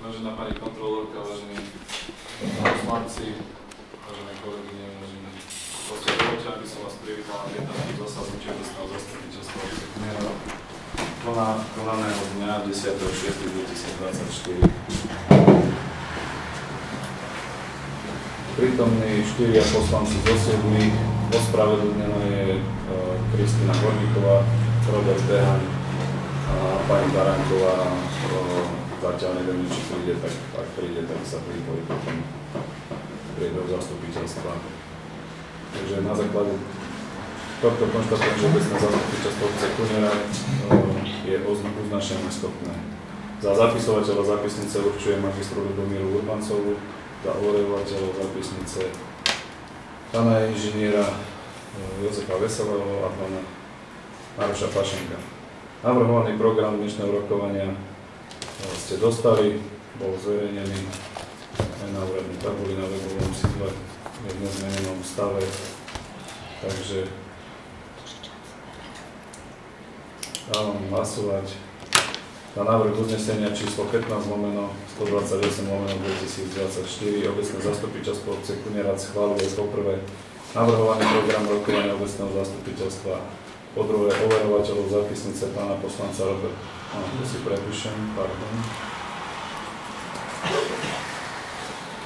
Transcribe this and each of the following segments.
Vážená pani kontrolórka, vážení poslanci, vážené kolegyne, vážení hostia, dovoľte, aby som vás privítal na 15. zasadnutí obecného zastupiteľstva obce Knierat, konaného dňa 10.6.2024. Prítomní 4 poslanci zo 7, ospravedlnená je Kristina Horníková, Robert Behan a pani Baránková. Zatiaľ neviem, či príde, tak ak príde, tak sa pripojí potom priebehu zastupiteľstva. Takže na základe tohto konštatujem, že obecné zastupiteľstvo obce Knierat je uznašené schopné. Za zapisovateľa zápisnice určuje magistru Ľubomíru Urbancovu, za overovateľov zápisnice pána inžiniera Jozefa Veselého a pána Maroša Pašenka. Navrhovaný program dnešného rokovania ste dostali, bol zverejnený aj na úradnej tabuli na webovom sídle v nezmenenom stave, takže dávam hlasovať na návrh uznesenia číslo 15/128/2024. Obecné zastupiteľstvo obce Knierat schváluje poprvé navrhovaný program rokovania obecného zastupiteľstva, po druhé overovateľov zápisnice pána poslanca Roberta. To si prepíšem, pardon.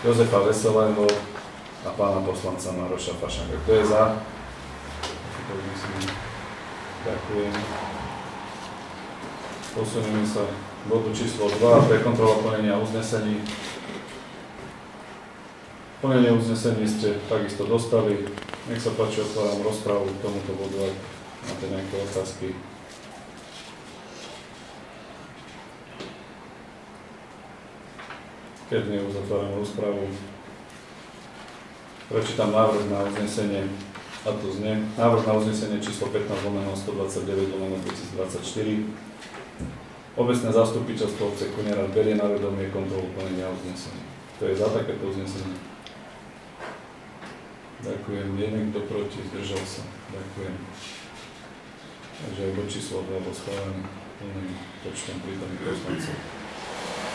Jozefa Veselého a pána poslanca Maroša Pašenka. Kto je za? Ďakujem. Posunieme sa k bodu číslo 2, prekontrola plnenia uznesení. Plnenie uznesení ste takisto dostali. Nech sa páči, otváram rozprávu k tomuto bodu, ak máte nejaké otázky. Keď nie, uzatváram rozprávu. Prečítam návrh na uznesenie, a to znie. Návrh na uznesenie číslo 15/129/2024. Obecné zastupiteľstvo obce Knierat berie na vedomie kontrolu plnenia uznesenia. To je za takéto uznesenie. Ďakujem. Je niekto proti? Zdržal sa. Ďakujem. Takže aj bod číslo 2 bol schválený plným počtom prítomných poslancov.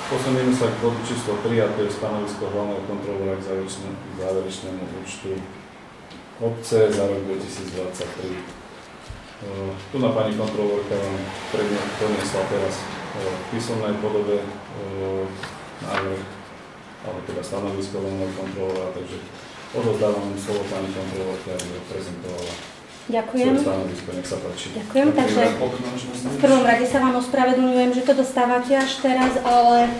Posunieme sa k bodu číslo 3, a to je stanovisko hlavného kontrolóra k záverečnému účtu obce za rok 2023. Tu na pani kontrolórka vám priniesla teraz v písomnej podobe návrh, alebo teda stanovisko hlavného kontrolóra, takže odovzdávam slovo pani kontrolórke, aby ho prezentovala. Ďakujem. Nech sa páči. Ďakujem, takže v prvom rade sa vám ospravedlňujem, že to dostávate až teraz, ale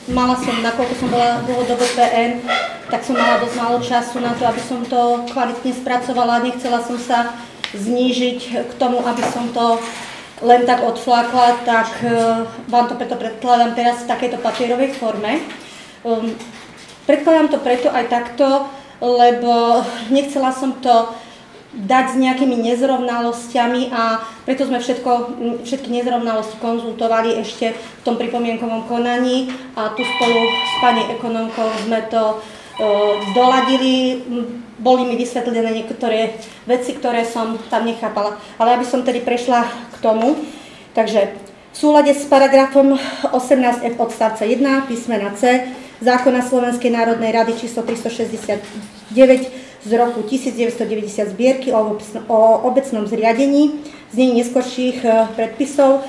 mala som, nakoľko som bola dlhodobo PN, tak som mala dosť málo času na to, aby som to kvalitne spracovala. Nechcela som sa znížiť k tomu, aby som to len tak odflákla, tak vám to preto predkladám teraz v takejto papierovej forme. Predkladám to preto aj takto, lebo nechcela som to dať s nejakými nezrovnalosťami a preto sme všetky nezrovnalosti konzultovali ešte v tom pripomienkovom konaní a tu spolu s pani ekonomkou sme to doladili. Boli mi vysvetlené niektoré veci, ktoré som tam nechápala. Ale aby som tedy prešla k tomu, takže v súlade s paragrafom 18f odstavca 1 písmena C zákona Slovenskej národnej rady číslo 369 z roku 1990 zbierky o obecnom zriadení, znení neskorších predpisov.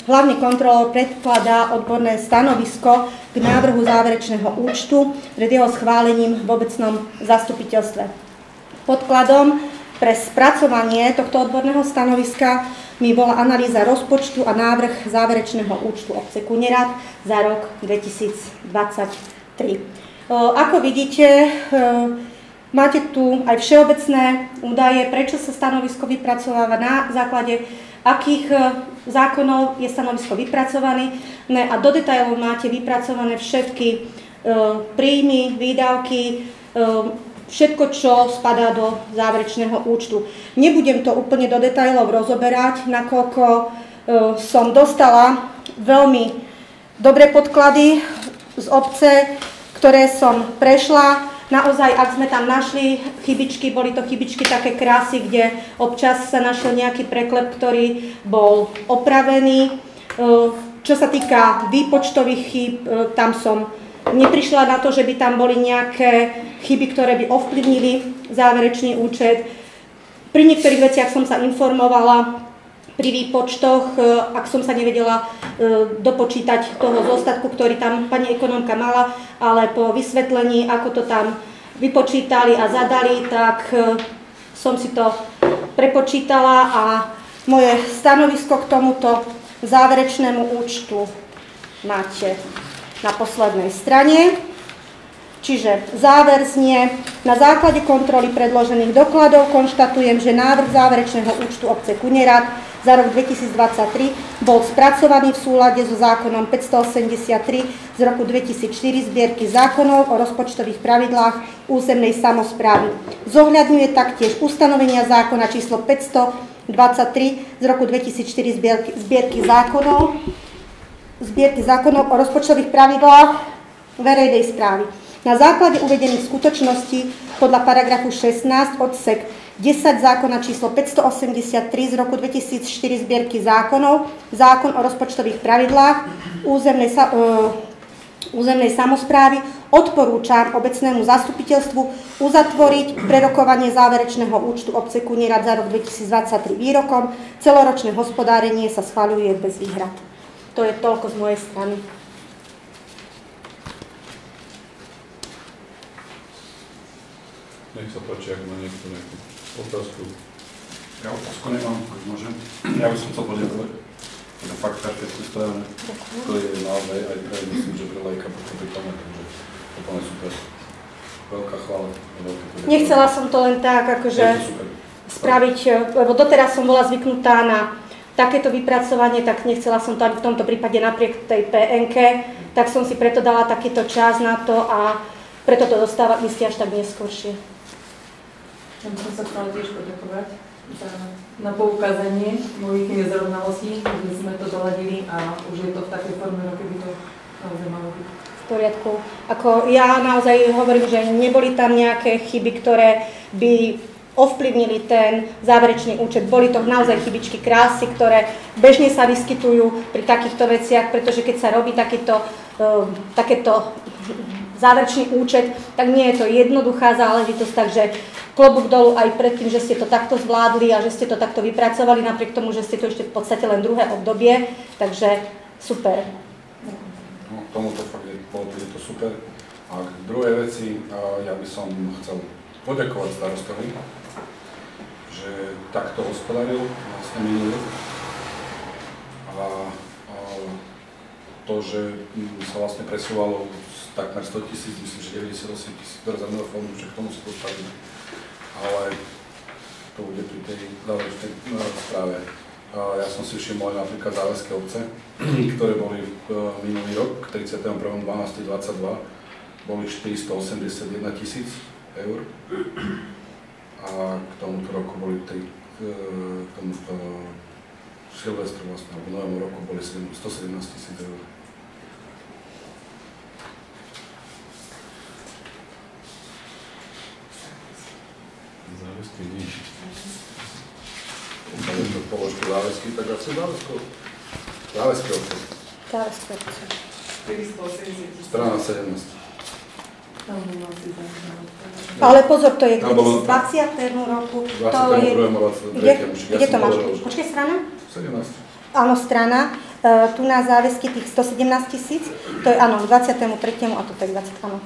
Hlavný kontrolór predkladá odborné stanovisko k návrhu záverečného účtu pred jeho schválením v obecnom zastupiteľstve. Podkladom pre spracovanie tohto odborného stanoviska mi bola analýza rozpočtu a návrh záverečného účtu obce Knierat za rok 2023. Ako vidíte, máte tu aj všeobecné údaje, prečo sa stanovisko vypracováva, na základe akých zákonov je stanovisko vypracované a do detailov máte vypracované všetky príjmy, výdavky, všetko, čo spadá do záverečného účtu. Nebudem to úplne do detailov rozoberať, nakoľko som dostala veľmi dobré podklady z obce, ktoré som prešla. Naozaj, ak sme tam našli chybičky, boli to chybičky také krásy, kde občas sa našiel nejaký preklep, ktorý bol opravený. Čo sa týka výpočtových chýb, tam som neprišla na to, že by tam boli nejaké chyby, ktoré by ovplyvnili záverečný účet. Pri niektorých veciach som sa informovala, pri výpočtoch, ak som sa nevedela dopočítať toho zostatku, ktorý tam pani ekonomka mala, ale po vysvetlení, ako to tam vypočítali a zadali, tak som si to prepočítala a moje stanovisko k tomuto záverečnému účtu máte na poslednej strane. Čiže záver znie: na základe kontroly predložených dokladov konštatujem, že návrh záverečného účtu obce Kunierad za rok 2023 bol spracovaný v súlade so zákonom 583 z roku 2004 zbierky zákonov o rozpočtových pravidlách územnej samosprávy. Zohľadňuje taktiež ustanovenia zákona číslo 523 z roku 2004 zbierky zákonov o rozpočtových pravidlách verejnej správy. Na základe uvedených skutočností podľa paragrafu 16 odsek 10 zákona číslo 583 z roku 2004 zbierky zákonov, zákon o rozpočtových pravidlách územnej samosprávy, odporúčam obecnému zastupiteľstvu uzatvoriť prerokovanie záverečného účtu obce Kunierad za rok 2023 výrokom. Celoročné hospodárenie sa schvaľuje bez výhrad. To je toľko z mojej strany. Nech sa páči, ak má niekto nejakú otázku. Ja otázku nemám, ak môžem. Ja by som chcel poďakovať za fakt také sústavné. To je naozaj aj myslím, že pre lajka pochopiteľné, takže úplne super. Veľká chvála. Nechcela som to len tak, akože spraviť, lebo doteraz som bola zvyknutá na takéto vypracovanie, tak nechcela som to ani v tomto prípade napriek tej PN-ke, tak som si preto dala takýto čas na to a preto to dostáva listy až tak neskôršie. Ja by som sa chcela tiež poďakovať na poukázanie mojich nezrovnalostí, že sme to doladili a už je to v takej forme, ako by to naozaj malo byť. V poriadku. Ako ja naozaj hovorím, že neboli tam nejaké chyby, ktoré by ovplyvnili ten záverečný účet. Boli to naozaj chybičky krásy, ktoré bežne sa vyskytujú pri takýchto veciach, pretože keď sa robí takéto záverečný účet, tak nie je to jednoduchá záležitosť, takže klobúk dolu aj pred tým, že ste to takto zvládli a že ste to takto vypracovali, napriek tomu, že ste to ešte v podstate len druhé obdobie, takže super. No, tomuto fakt bolo to super. A k druhej veci, ja by som chcel poďakovať starostovi, že takto hospodaril vlastne minulý. A to, že sa vlastne presúvalo takmer 100 000, myslím, že 98 000 do rezervného fondu, že k tomu sa postavíme. Ale to bude pri tej záverečnej správe. Ja som si všimol napríklad záväzky obce, ktoré boli minulý rok, 31.12.22, boli 481 000 eur. A k tomuto roku boli k tomuto Silvestru vlastne, alebo novému roku boli 117 000 eur. Záväzky nič. Keď to položku záväzky, tak asi záväzky obce. Záväzky obce. 480 000. Strana 17. Tam bolo asi zaujímavé. Ale pozor, to je k 2020. roku. To je... Kde to máš? Počkej, strana? 17. Áno, strana. Tu na záväzky tých 117 000, to je áno, k 23. a toto je 20. Áno.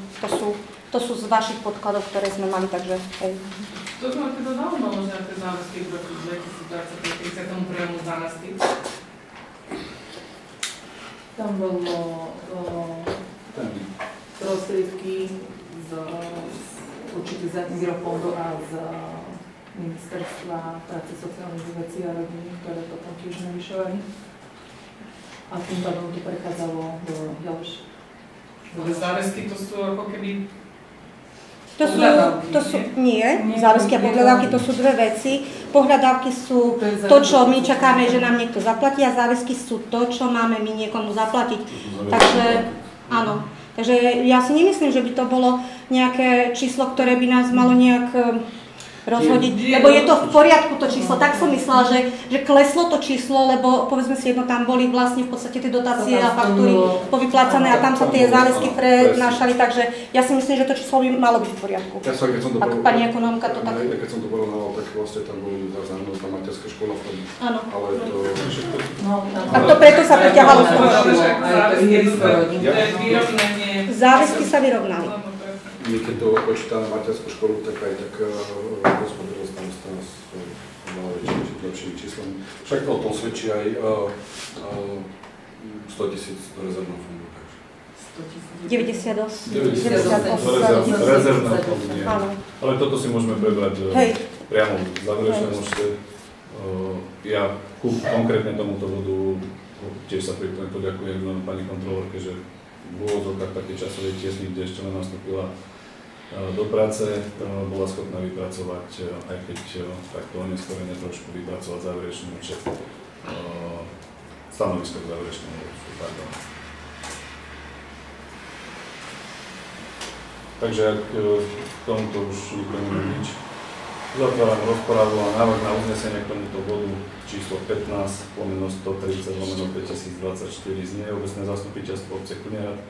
To sú z vašich podkladov, ktoré sme mali, takže hej. To sme teda zaujímalo, že na tie záväzky v roku 2020, 31.12. Tam bolo prostriedky z určitých mirofondu a z Ministerstva práce, sociálnych vecí a rodiny, ktoré potom tiež navyšovali. A tým pádom to prechádzalo do ďalších. Ale záväzky to sú ako keby... Nie, záväzky a pohľadávky to sú dve veci. Pohľadávky sú to, čo my čakáme, že nám niekto zaplatí, a záväzky sú to, čo máme my niekomu zaplatiť. Takže áno. Takže ja si nemyslím, že by to bolo nejaké číslo, ktoré by nás malo nejak rozhodiť, lebo je to v poriadku to číslo. Tak som myslela, že kleslo to číslo, lebo povedzme si jedno, tam boli vlastne v podstate tie dotácie a faktúry povyplácané a tam sa tie záväzky prenášali, takže ja si myslím, že to číslo by malo byť v poriadku. Ak pani ekonomka to tak... Keď som to porovnával, tak vlastne tam boli zaznamené tá materská škola v tom. Áno. Ale to všetko... Tak to preto sa preťahalo z toho. Záväzky sa vyrovnali. My keď to počítame materskú školu, tak aj tak hospodárstvo tam stále s lepšími číslami. Však o tom svedčí aj 100 000 do rezervného fondu. 98. Rezervného fondu nie. Ale toto si môžeme prebrať priamo v záverečnom účte. Ja konkrétne tomuto bodu tiež sa poďakujem pani kontrolórke, že v úvodzovkách také časové tiesny, kde ešte len nastúpila do práce, bola schopná vypracovať, aj keď takto neskorene trošku vypracovať záverečný účet, stanovisko k záverečnému účtu. Takže ak k tomuto už nikto nemá nič, zatváram rozprávu a návrh na uznesenie k tomuto bodu číslo 15/130/2024 znie obecné zastupiteľstvo obce Kunierad.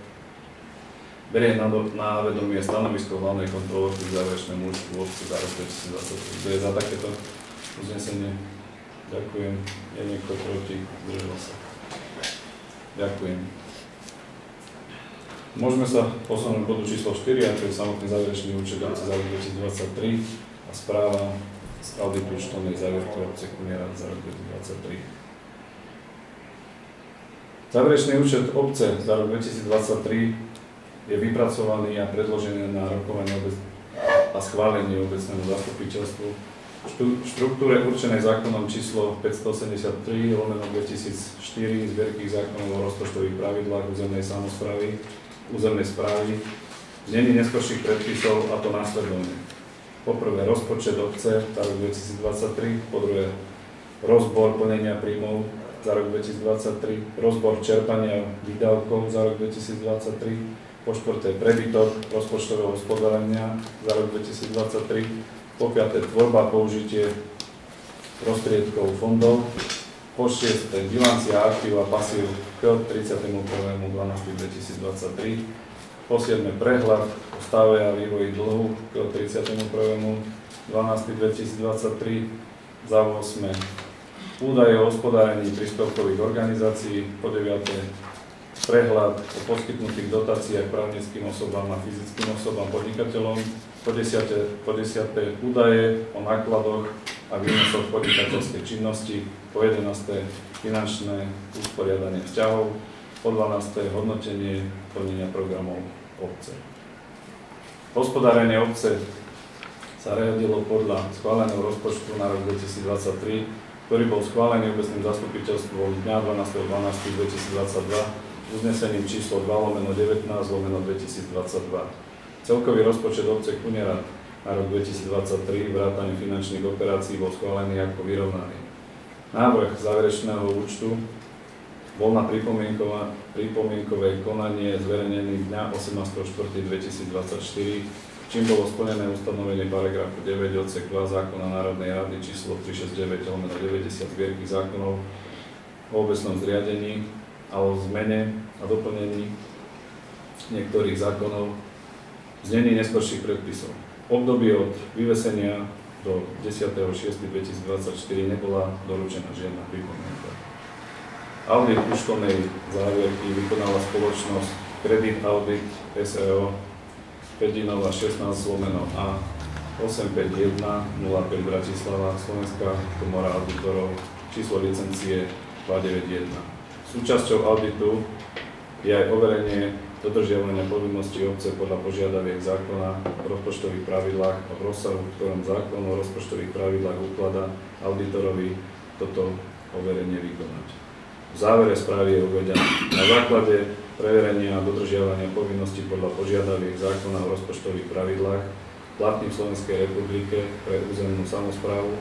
Berie na vedomie stanovisko hlavnej kontrolórky k záverečnému účtu v obci za rok 2023. Kto je za takéto uznesenie? Ďakujem. Je niekto proti? Zdržal sa. Ďakujem. Môžeme sa posunúť k bodu číslo 4, a to je samotný záverečný účet obce za rok 2023 a správa z auditu účtovnej závierky obce Kunierad za rok 2023. Záverečný účet obce za rok 2023 je vypracovaný a predložený na rokovanie a schválenie obecnému zastupiteľstvu v štruktúre určenej zákonom číslo 573/2004 zbierky zákonov o rozpočtových pravidlách územnej samosprávy, územnej správy, znení neskorších predpisov, a to následovne. Po prvé rozpočet obce za rok 2023, po druhé rozbor plnenia príjmov za rok 2023, rozbor čerpania výdavkov za rok 2023, po štvrté prebytok rozpočtového hospodárenia za rok 2023, po piaté tvorba a použitie prostriedkov fondov, po šiesté bilancia aktív a pasív k 31.12.2023, po siedme prehľad o stave a vývoji dlhu k 31.12.2023, za 8 údaje o hospodárení príspevkových organizácií, po 9 prehľad o poskytnutých dotáciách právnickým osobám a fyzickým osobám podnikateľom, po 10 údaje o nákladoch a výnosoch podnikateľskej činnosti, po 11 finančné usporiadanie vzťahov, po 12 hodnotenie plnenia programov obce. Hospodárenie obce sa riadilo podľa schváleného rozpočtu na rok 2023, ktorý bol schválený obecným zastupiteľstvom dňa 12.12.2022 uznesením číslo 2/19/2022. Celkový rozpočet obce Kunierad na rok 2023 vrátane finančných operácií bol schválený ako vyrovnaný. Návrh záverečného účtu bol na pripomienkové konanie zverejnený dňa 18.4.2024, čím bolo splnené ustanovenie paragrafu 9 odsek 2 zákona Národnej rady číslo 369/90 zbierky zákonov o obecnom zriadení a o zmene a doplnení niektorých zákonov, znení neskorších predpisov. V období od vyvesenia do 10.6.2024 nebola doručená žiadna pripomienka. Audit účtovnej závierky vykonala spoločnosť Credit Audit SEO 5.16/A 851 05 Bratislava, Slovenská komora auditorov, číslo licencie 291. Súčasťou auditu je aj overenie dodržiavania povinností obce podľa požiadaviek zákona o rozpočtových pravidlách a v rozsahu, v ktorom zákon o rozpočtových pravidlách ukladá auditorovi toto overenie vykonať. V závere správy je uvedené: na základe preverenia a dodržiavania povinností podľa požiadaviek zákona o rozpočtových pravidlách platných v Slovenskej republike pre územnú samosprávu,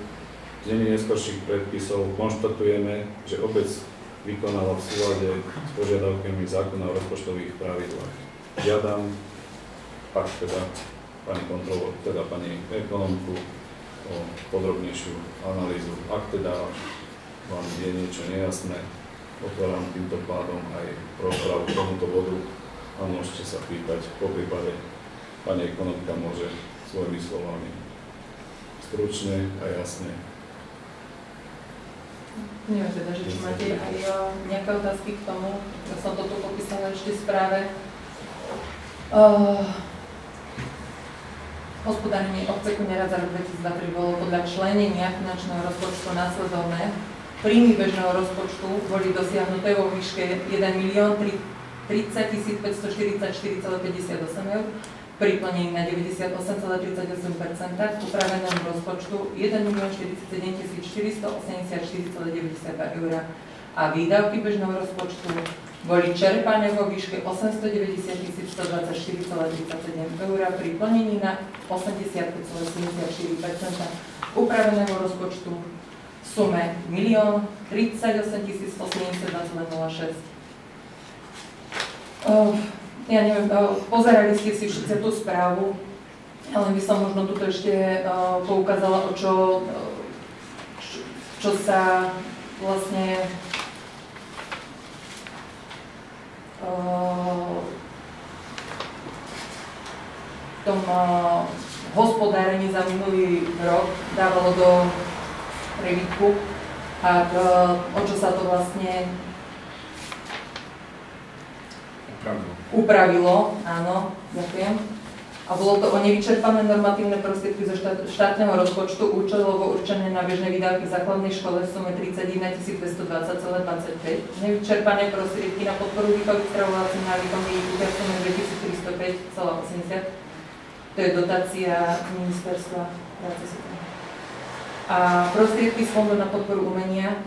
znení neskorších predpisov, konštatujeme, že obec vykonala v súlade s požiadavkami zákona o rozpočtových pravidlách. Žiadam, ak teda pani kontrolór, teda pani ekonomku, o podrobnejšiu analýzu. Ak teda vám je niečo nejasné, otváram týmto pádom aj rozprávu k tomuto bodu a môžete sa pýtať. Po prípade pani ekonomka môže svojimi slovami stručne a jasne. Neviem teda, že či máte aj nejaké otázky k tomu. Ja som to tu popísala ešte v správe. Hospodárenie obceku Nerad za rok 2023 bolo podľa členenia finančného rozpočtu následovné. Príjmy bežného rozpočtu boli dosiahnuté vo výške 1 030 544,58 eur, pri plnení na 98,38%, k upravenému rozpočtu 1 047 484,92 eur a výdavky bežného rozpočtu boli čerpané vo výške 890 124,37 eur pri plnení na 85,74%, upraveného rozpočtu v sume 1 038 172,06. Ja neviem, pozerali ste si všetci tú správu, ale by som možno tuto ešte poukázala, o čo sa vlastne v tom hospodárení za minulý rok dávalo do prebytku a o čo sa to vlastne upravilo, áno, ďakujem. A bolo to o nevyčerpané normatívne prostriedky zo štátneho rozpočtu účelovo určené na bežné výdavky v základnej škole v sume 31 220,25. Nevyčerpané prostriedky na podporu výchovy stravovacím návykom dieťaťa v sume 2305,80. To je dotácia Ministerstva práce a prostriedky z Fondu na podporu umenia,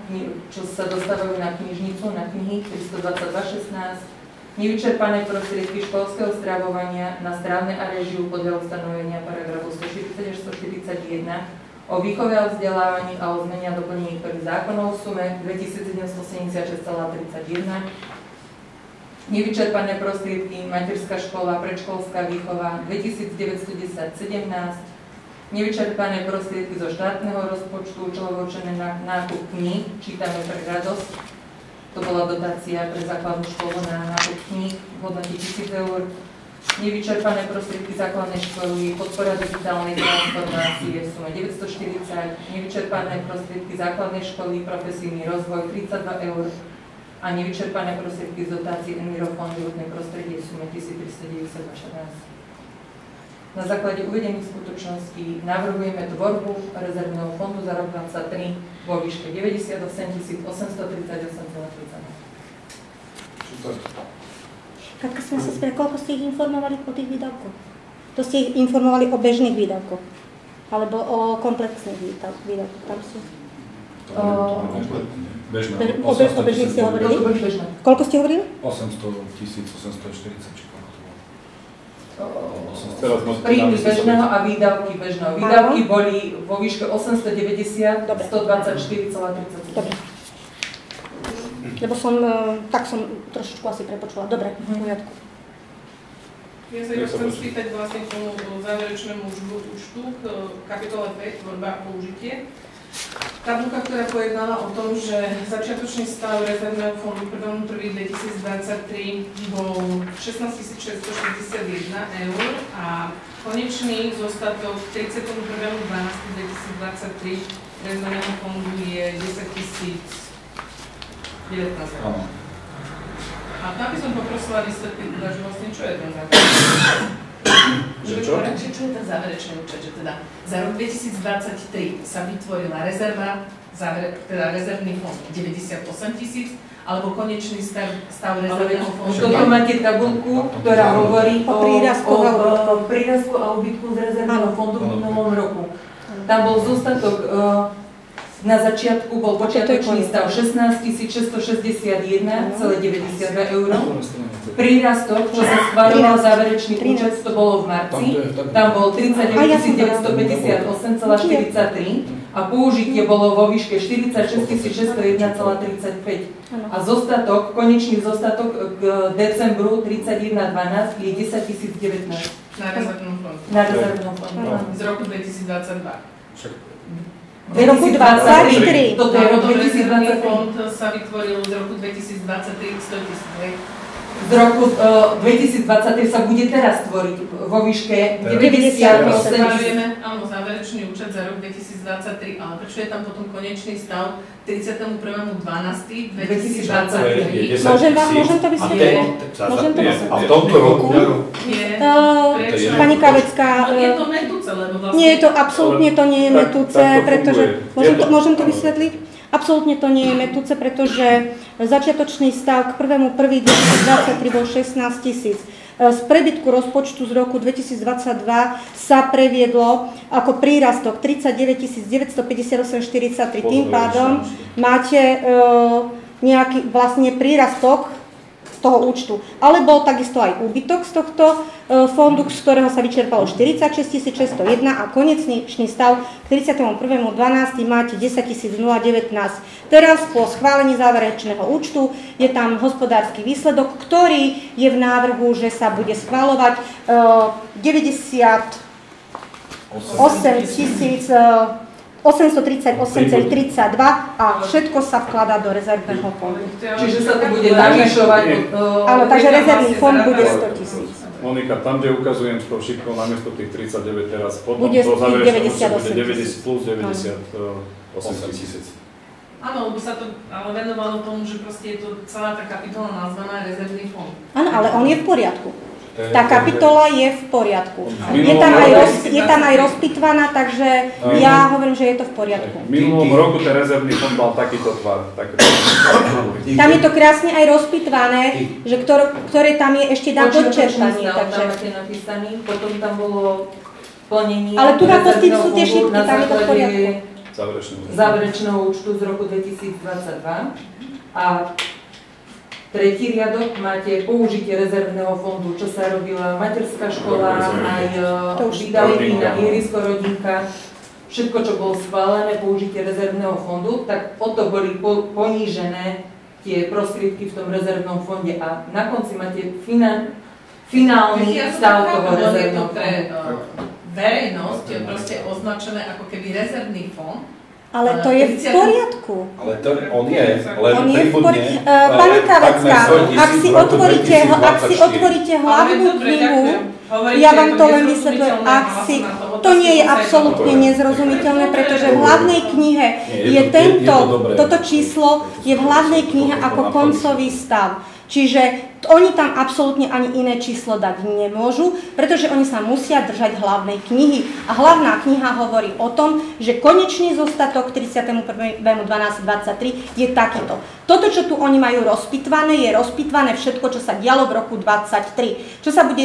čo sa dostávajú na knižnicu, na knihy 322,16. Nevyčerpané prostriedky školského stravovania na strávne a réžiu podľa ustanovenia paragrafu 140 až 141 o výchove a vzdelávaní a o zmene a doplnení niektorých zákonov v sume 2776,31. Nevyčerpané prostriedky materská škola, predškolská výchova 2910,17. Nevyčerpané prostriedky zo štátneho rozpočtu, účelovo určené na nákup kníh, čítame pre radosť. To bola dotácia pre základnú školu na nákup kníh v hodnote 1000 eur. Nevyčerpané prostriedky základnej školy, podpora digitálnej transformácie v sume 940. Nevyčerpané prostriedky základnej školy, profesijný rozvoj 32 eur. A nevyčerpané prostriedky z dotácie Envirofond životné prostredie v sume 1392,14. Na základe uvedených skutočností navrhujeme tvorbu rezervného fondu za rok 2023 vo výške 98 838,30. Katka, sme sa spýtali, koľko ste ich informovali o tých výdavkoch? To ste ich informovali o bežných výdavkoch? Alebo o komplexných výdavkoch? Tam sú... Bežné. O bežných ste hovorili? Koľko ste hovorili? 800 840. Príjmy bežného a výdavky bežného. Výdavky boli vo výške 890 124,37. Dobre. Lebo som trošičku asi prepočula. Dobre, v poriadku. Ja sa chcem spýtať vlastne k tomu záverečnému účtu k kapitole 5, tvorba a použitie. Tabuľka, ktorá pojednala o tom, že začiatočný stav rezervného fondu 1.1.2023 bol 16 641 eur a konečný zostatok 31.12.2023 rezervného fondu je 10 019 eur. A tam by som poprosila vysvetliť, že vlastne čo je ten záverečný? Čo je ten záverečný účet? Že teda za rok 2023 sa vytvorila rezerva, teda rezervný fond 98 000, alebo konečný stav rezervného fondu. Toto máte tabuľku, ktorá hovorí o prírastku a úbytku z rezervného fondu v minulom roku. Tam bol zostatok, na začiatku bol počiatočný stav 16 661,92 eur. Prírastok, čo sa schválil záverečný účet, to bolo v marci, tam bol 39 958,43 a použitie bolo vo výške 46 601,35. A zostatok, konečný zostatok k decembru 31.12 je 10 019. Na rezervnom fondu. Na rezervnom fondu. Z roku 2022. V roku 23. Toto je rok Rezervný 2023. fond sa vytvoril z roku 2023 100 000. Z roku 2023 sa bude teraz tvoriť vo výške 98. 98. Zvažujeme, áno, záverečný účet za rok 2023, ale prečo je tam potom konečný stav 31.12.2023? Môžem to vysvetliť? Môžem to A v tomto roku? Prečo? Pani Kavecká, Je to metúce, lebo vlastne... nie je to, absolútne to nie je metúce, Tak to pretože, funguje. môžem to vysvetliť? Absolútne to nie je metúce, pretože začiatočný stav k 1.1.2023 bol 16 000. Z prebytku rozpočtu z roku 2022 sa previedlo ako prírastok 39 958,43. Tým pádom máte nejaký vlastne prírastok z toho účtu. Ale bol takisto aj úbytok z tohto fondu, z ktorého sa vyčerpalo 46 601 a konečný stav k 31.12. máte 10 019. Teraz po schválení záverečného účtu je tam hospodársky výsledok, ktorý je v návrhu, že sa bude schvaľovať 838,32 a všetko sa vkladá do rezervného fondu. Čiže sa to bude navyšovať. Áno, takže rezervný fond bude 100 000. Monika, tam, kde ukazujem s tou šipkou namiesto tých 39 teraz, potom Bude to záverečné bude 98 000. 90 plus 98 000. Áno, lebo sa to ale venovalo tomu, že proste je to celá tá kapitola nazvaná rezervný fond. Áno, ale on je v poriadku. Tá kapitola je v poriadku. Je tam aj rozpitvaná, takže ja hovorím, že je to v poriadku. V minulom roku ten rezervný fond mal takýto tvar. Tam je to krásne aj rozpitvané, že ktoré tam je ešte na dočerpanie. Tam máte napísaný, potom tam bolo plnenie. Ale tu na postih sú tie šipky, tam je to v poriadku. Záverečného účtu z roku 2022 a tretí riadok máte použitie rezervného fondu, čo sa robila materská škola, aj výdavky na ihrisko, rodinka, všetko, čo bolo schválené, použitie rezervného fondu, tak o to boli ponížené tie prostriedky v tom rezervnom fonde a na konci máte finálny stav toho rezervného fondu. Verejnosť je proste označené ako keby rezervný fond. Ale to je v poriadku. Ale to on je, len On je v pribudne. poriadku. Pani Kavecká, ak si otvoríte hlavnú knihu, ja vám to len vysvetľujem, to nie je absolútne nezrozumiteľné, pretože v hlavnej knihe je toto číslo je v hlavnej knihe ako koncový stav. Čiže oni tam absolútne ani iné číslo dať nemôžu, pretože oni sa musia držať hlavnej knihy. A hlavná kniha hovorí o tom, že konečný zostatok 31.12.23 je takýto. Toto, čo tu oni majú rozpitvané, je rozpitvané všetko, čo sa dialo v roku 23. Čo sa bude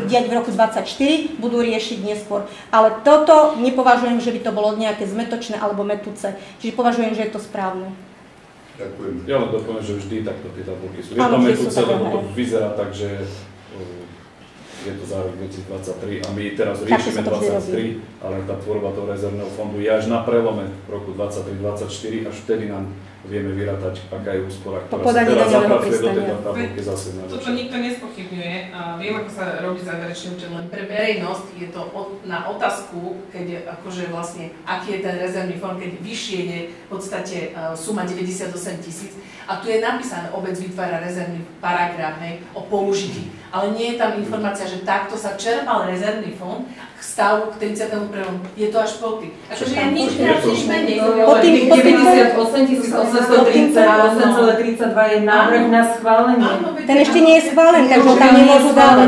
diať v roku 24, budú riešiť neskôr. Ale toto nepovažujem, že by to bolo nejaké zmetočné alebo metúce. Čiže považujem, že je to správne. Ďakujem. Ja len doplňujem, že vždy takto tie tabulky sú. Je to metúce, lebo to vyzerá tak, že je to za rok 2023 a my teraz riešime 23, ale tá tvorba toho rezervného fondu je až na prelome roku 23-24, až vtedy nám vieme vyrátať, aká je úspora, ktorá sa teraz zapracuje do tejto tabulky zase. Toto nikto nespochybňuje. Viem, ako sa robí záverečný účet, len pre verejnosť je to na otázku, keď akože vlastne, aký je ten rezervný fond, keď vyššie je v podstate suma 98 000 a tu je napísané, obec vytvára rezervný paragraf o použití. Ale nie je tam informácia, že takto sa čerpal rezervný fond k stavu k 31. Je to až po tým. Akože ja nič menej. Po tých 98 838,32 je návrh na schválenie. Ten ešte nie je schválený, takže tam nemôžu dávať.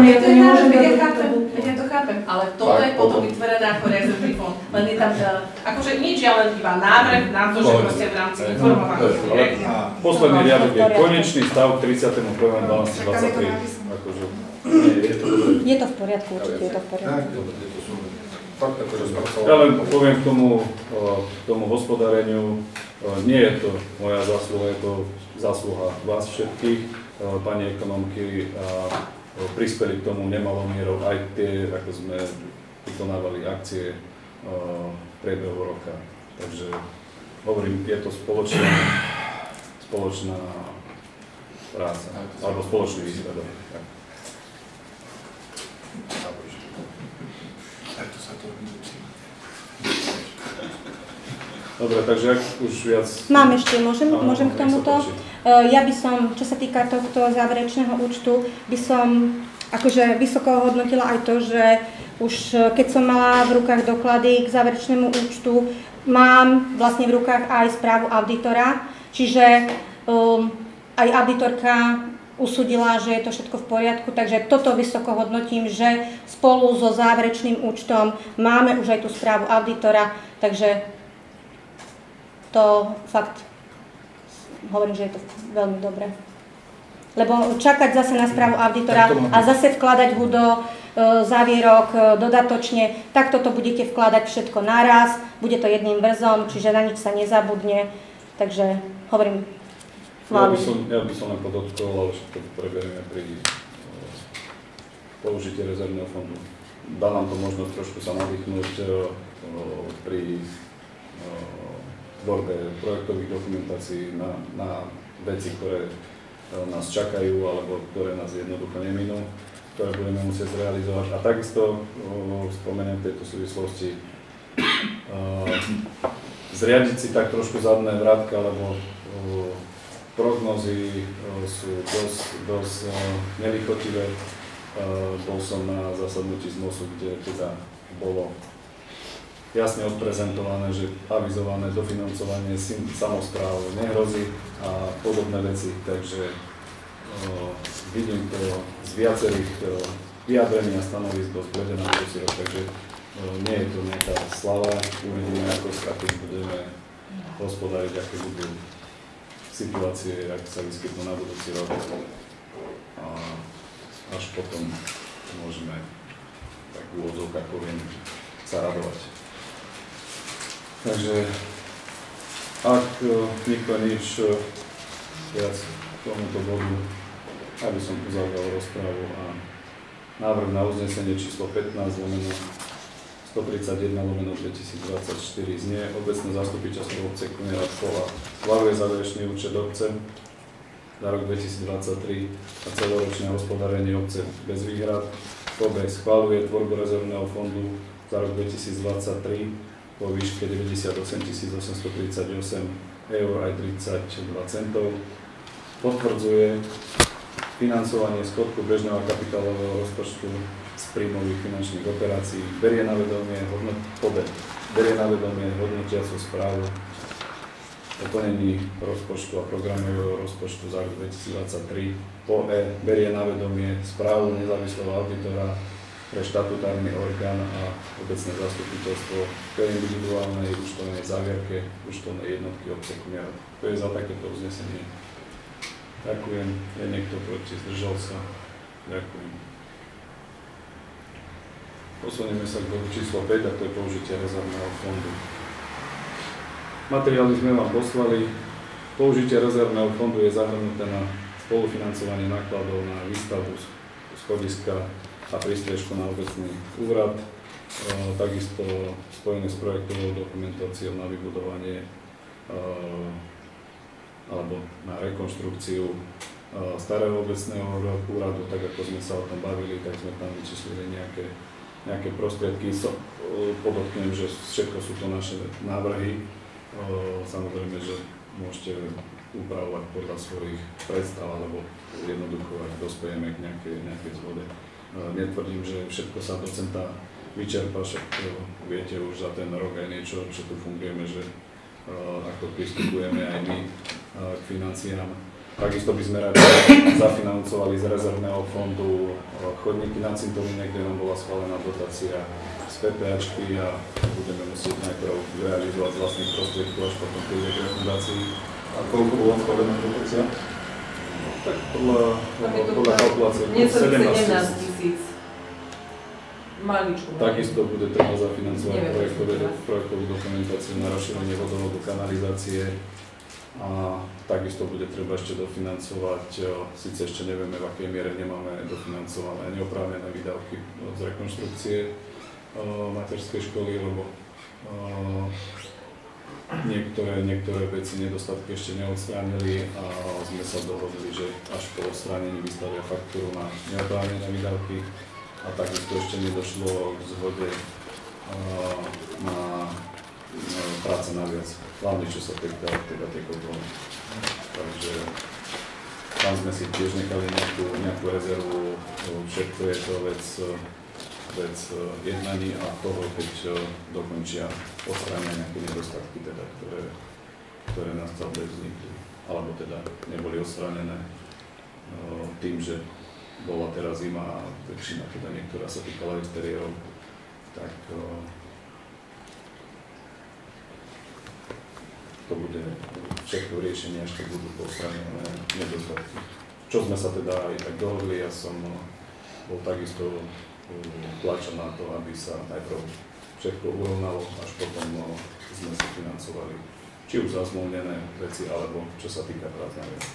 Ja to chápem, ale toto je potom vytvorené ako rezervný fond. Len je tam, akože nič, ja len iba návrh na to, že proste v rámci informovanosti. Posledný riadok je konečný stav 31.12.23. Akože, je to v poriadku, určite je to v poriadku. Ja len poviem k tomu hospodáreniu, nie je to moja zásluha, je to zásluha vás všetkých, pani ekonomky, prispeli k tomu nemalou mierou aj tie, ako sme vykonávali akcie v priebehu roka. Takže hovorím, je to spoločná práca, alebo spoločný výsledok. Dobre, takže ak už viac... Mám ešte, môžem k nech sa tomuto? páči. Ja by som, čo sa týka tohto záverečného účtu, by som akože vysoko hodnotila aj to, že už keď som mala v rukách doklady k záverečnému účtu, mám vlastne v rukách aj správu auditora, čiže aj auditorka usúdila, že je to všetko v poriadku, takže toto vysoko hodnotím, že spolu so záverečným účtom máme už aj tú správu auditora, takže to fakt hovorím, že je to veľmi dobré. Lebo čakať zase na správu auditora a zase vkladať ho do závierok dodatočne, tak toto budete vkladať všetko naraz, bude to jedným vrzom, čiže na nič sa nezabudne, takže hovorím, Ja by som len podotkol, ale všetko preberieme pri použití rezervného fondu. Dá nám to možnosť trošku sa nadýchnúť pri tvorbe projektových dokumentácií na veci, ktoré nás čakajú alebo ktoré nás jednoducho neminú, ktoré budeme musieť zrealizovať. A takisto spomeniem v tejto súvislosti zriadiť si tak trošku zadné vrátka, lebo prognozy sú dosť nelichotivé. Bol som na zasadnutí z MOSu, kde teda bolo jasne odprezentované, že avizované dofinancovanie samospráv nehrozí a podobné veci, takže vidím to z viacerých vyjadrení a stanovisk dosť glede na budúci rok, takže nie je to nejaká slava, uvidíme ako budeme hospodáriť, aké budú situácie, ak sa vyskytnú na budúci rok a až potom môžeme tak v úvodzovkách poviem sa radovať. Takže ak nikto nič viac k tomuto bodu, aby som uzavrel rozprávu a návrh na uznesenie číslo 15/131/2024 znie: obecné zastupiteľstvo obce Kunierad Škola schvaľuje záverečný účet obce za rok 2023 a celoročné hospodárenie obce bez výhrad. B. Schvaľuje tvorbu rezervného fondu za rok 2023 vo výške 98 838 eur aj 32 centov. Potvrdzuje financovanie schodku bežného a kapitálového rozpočtu z príjmových finančných operácií. Berie na vedomie hodnotiacu správu o plnení rozpočtu a programového rozpočtu za rok 2023. Po E. Berie na vedomie správu nezávislého auditora pre štatutárny orgán a obecné zastupiteľstvo k individuálnej účtovnej závierke účtovnej jednotky obce Kunierad. To je za takéto uznesenie. Ďakujem. Je niekto proti? Zdržal sa? Ďakujem. Posunieme sa k bodu číslo 5, a to je použitie rezervného fondu. Materiály sme vám poslali. Použitie rezervného fondu je zahrnuté na spolufinancovanie nákladov na výstavbu schodiska a prístriežku na obecný úrad, takisto spojené s projektovou dokumentáciou na vybudovanie alebo na rekonštrukciu starého obecného úradu, tak ako sme sa o tom bavili, tak sme tam vyčíslili nejaké prostriedky. Podotknem, že všetko sú to naše návrhy. Samozrejme, že môžete upravovať podľa svojich predstav, alebo jednoducho, ak dospejeme k nejakej zhode. Netvrdím, že všetko sa do centa vyčerpa, však viete už za ten rok aj niečo, čo tu fungujeme, že ako pristupujeme aj my k financiám. Takisto by sme radi zafinancovali z rezervného fondu chodníky na cintoríne, kde nám bola schválená dotácia z PPAčky a budeme musieť najprv realizovať z vlastných prostriedkov, až potom príde k refundácii. A koľko bola schválená dotácia? Tak podľa kalkulácie 17 000. Maličku. Takisto bude treba zafinancovať projektovú dokumentáciu na rozšírenie vodovodu, kanalizácie a takisto bude treba ešte dofinancovať, síce ešte nevieme, v akej miere nemáme dofinancované neoprávnené výdavky z rekonštrukcie materskej školy, lebo niektoré veci, nedostatky ešte neodstránili a sme sa dohodli, že až po odstránení vystavia faktúru na neoprávnené výdavky a takisto ešte nedošlo k zhode na práca naviac, hlavne čo sa týka teda tej kontroly. Takže tam sme si tiež nechali nejakú rezervu, všetko je to vec jednaní a toho, keď dokončia odstránia nejaké nedostatky, teda, ktoré nastali vznikli, alebo teda neboli odstránené tým, že bola teraz zima a väčšina, teda niektorá sa týkala exteriérov, tak to bude všetko riešenie, až keď budú odstránené nedostatky. Čo sme sa teda aj tak dohodli, ja som bol takisto tlačen na to, aby sa najprv všetko urovnalo, až potom sme si financovali či už zazmluvnené veci, alebo čo sa týka prác naviac.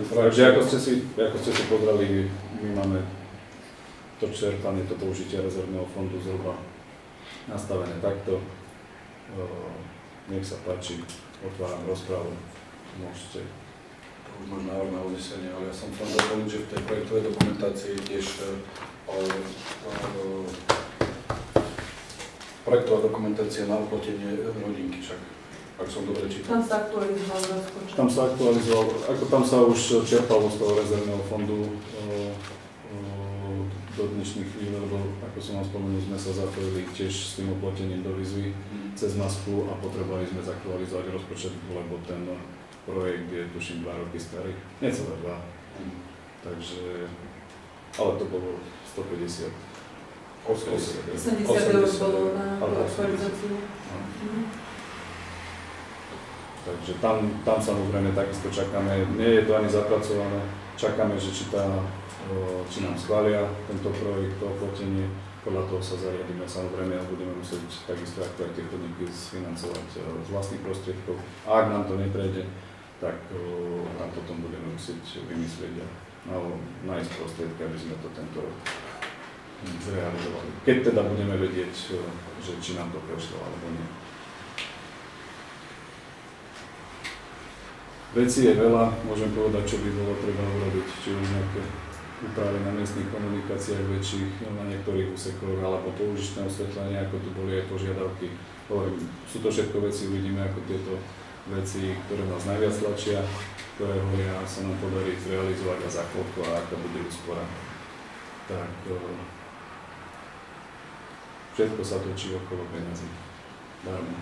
Takže ako ste si pozreli, my máme to čerpanie, to použitie rezervného fondu zhruba nastavené takto. Nech sa páči, otváram rozpravu, môžete. Už možno návrh na uznesenie, ale ja som chcel doplniť, že v tej projektovej dokumentácii tiež projektová dokumentácia na uplatnenie rodinky, však, ak som dobre čítal. Tam sa aktualizoval rozpočet. Tam sa už čerpalo z toho rezervného fondu do dnešných chvíľ, lebo ako som vám spomenul, sme sa zapojili tiež s tým uplatením do výzvy cez NASPu a potrebovali sme zaktualizovať rozpočet, lebo ten projekt je tuším 2 roky starý, necelé 2. Takže, ale to bolo 150. 80 eur bolo na aktualizáciu. Takže tam samozrejme takisto čakáme, nie je to ani zapracované, čakáme, že či nám schvália tento projekt, to oplatenie, podľa toho sa zariadíme, samozrejme a budeme musieť takisto ako aj tie chodníky sfinancovať z vlastných prostriedkov. A ak nám to neprejde, tak nám potom budeme musieť vymyslieť a nájsť prostriedky, aby sme to tento rok zrealizovali. Keď teda budeme vedieť, že či nám to prešlo alebo nie. Veci je veľa, môžem povedať, čo by bolo treba urobiť, či už nejaké úpravy na miestnych komunikáciách väčších, na niektorých úsekoch, alebo použičné osvetlenie, ako tu boli aj požiadavky. Hovorím, sú to všetko veci, uvidíme, ako tieto veci, ktoré nás najviac tlačia, ktoré hovoria, sa nám podarí zrealizovať a za koľko a aká bude úspora. Tak všetko sa točí okolo peniazy. Darmo.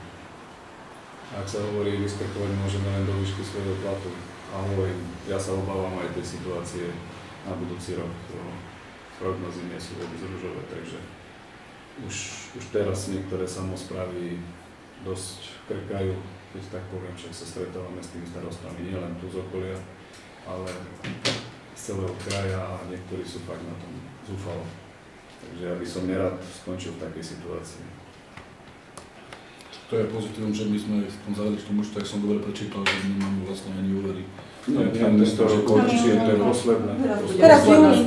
Ak sa hovorí, vyskakovať môžeme len do výšky svojho platu. A hovorím, ja sa obávam aj tej situácie na budúci rok. Prognozy nie sú vôbec ružové, takže už teraz niektoré samosprávy dosť krkajú, keď tak poviem, však sa stretávame s tými starostami nielen tu z okolia, ale z celého kraja a niektorí sú fakt na tom zúfalo. Takže ja by som nerad skončil v takej situácii. To je pozitívum, že my sme v tom záverečnom účtu, tak som dobre prečítal, že my máme vlastne ani úvery. Nie, tento rok určite to je posledné. Teraz v júni.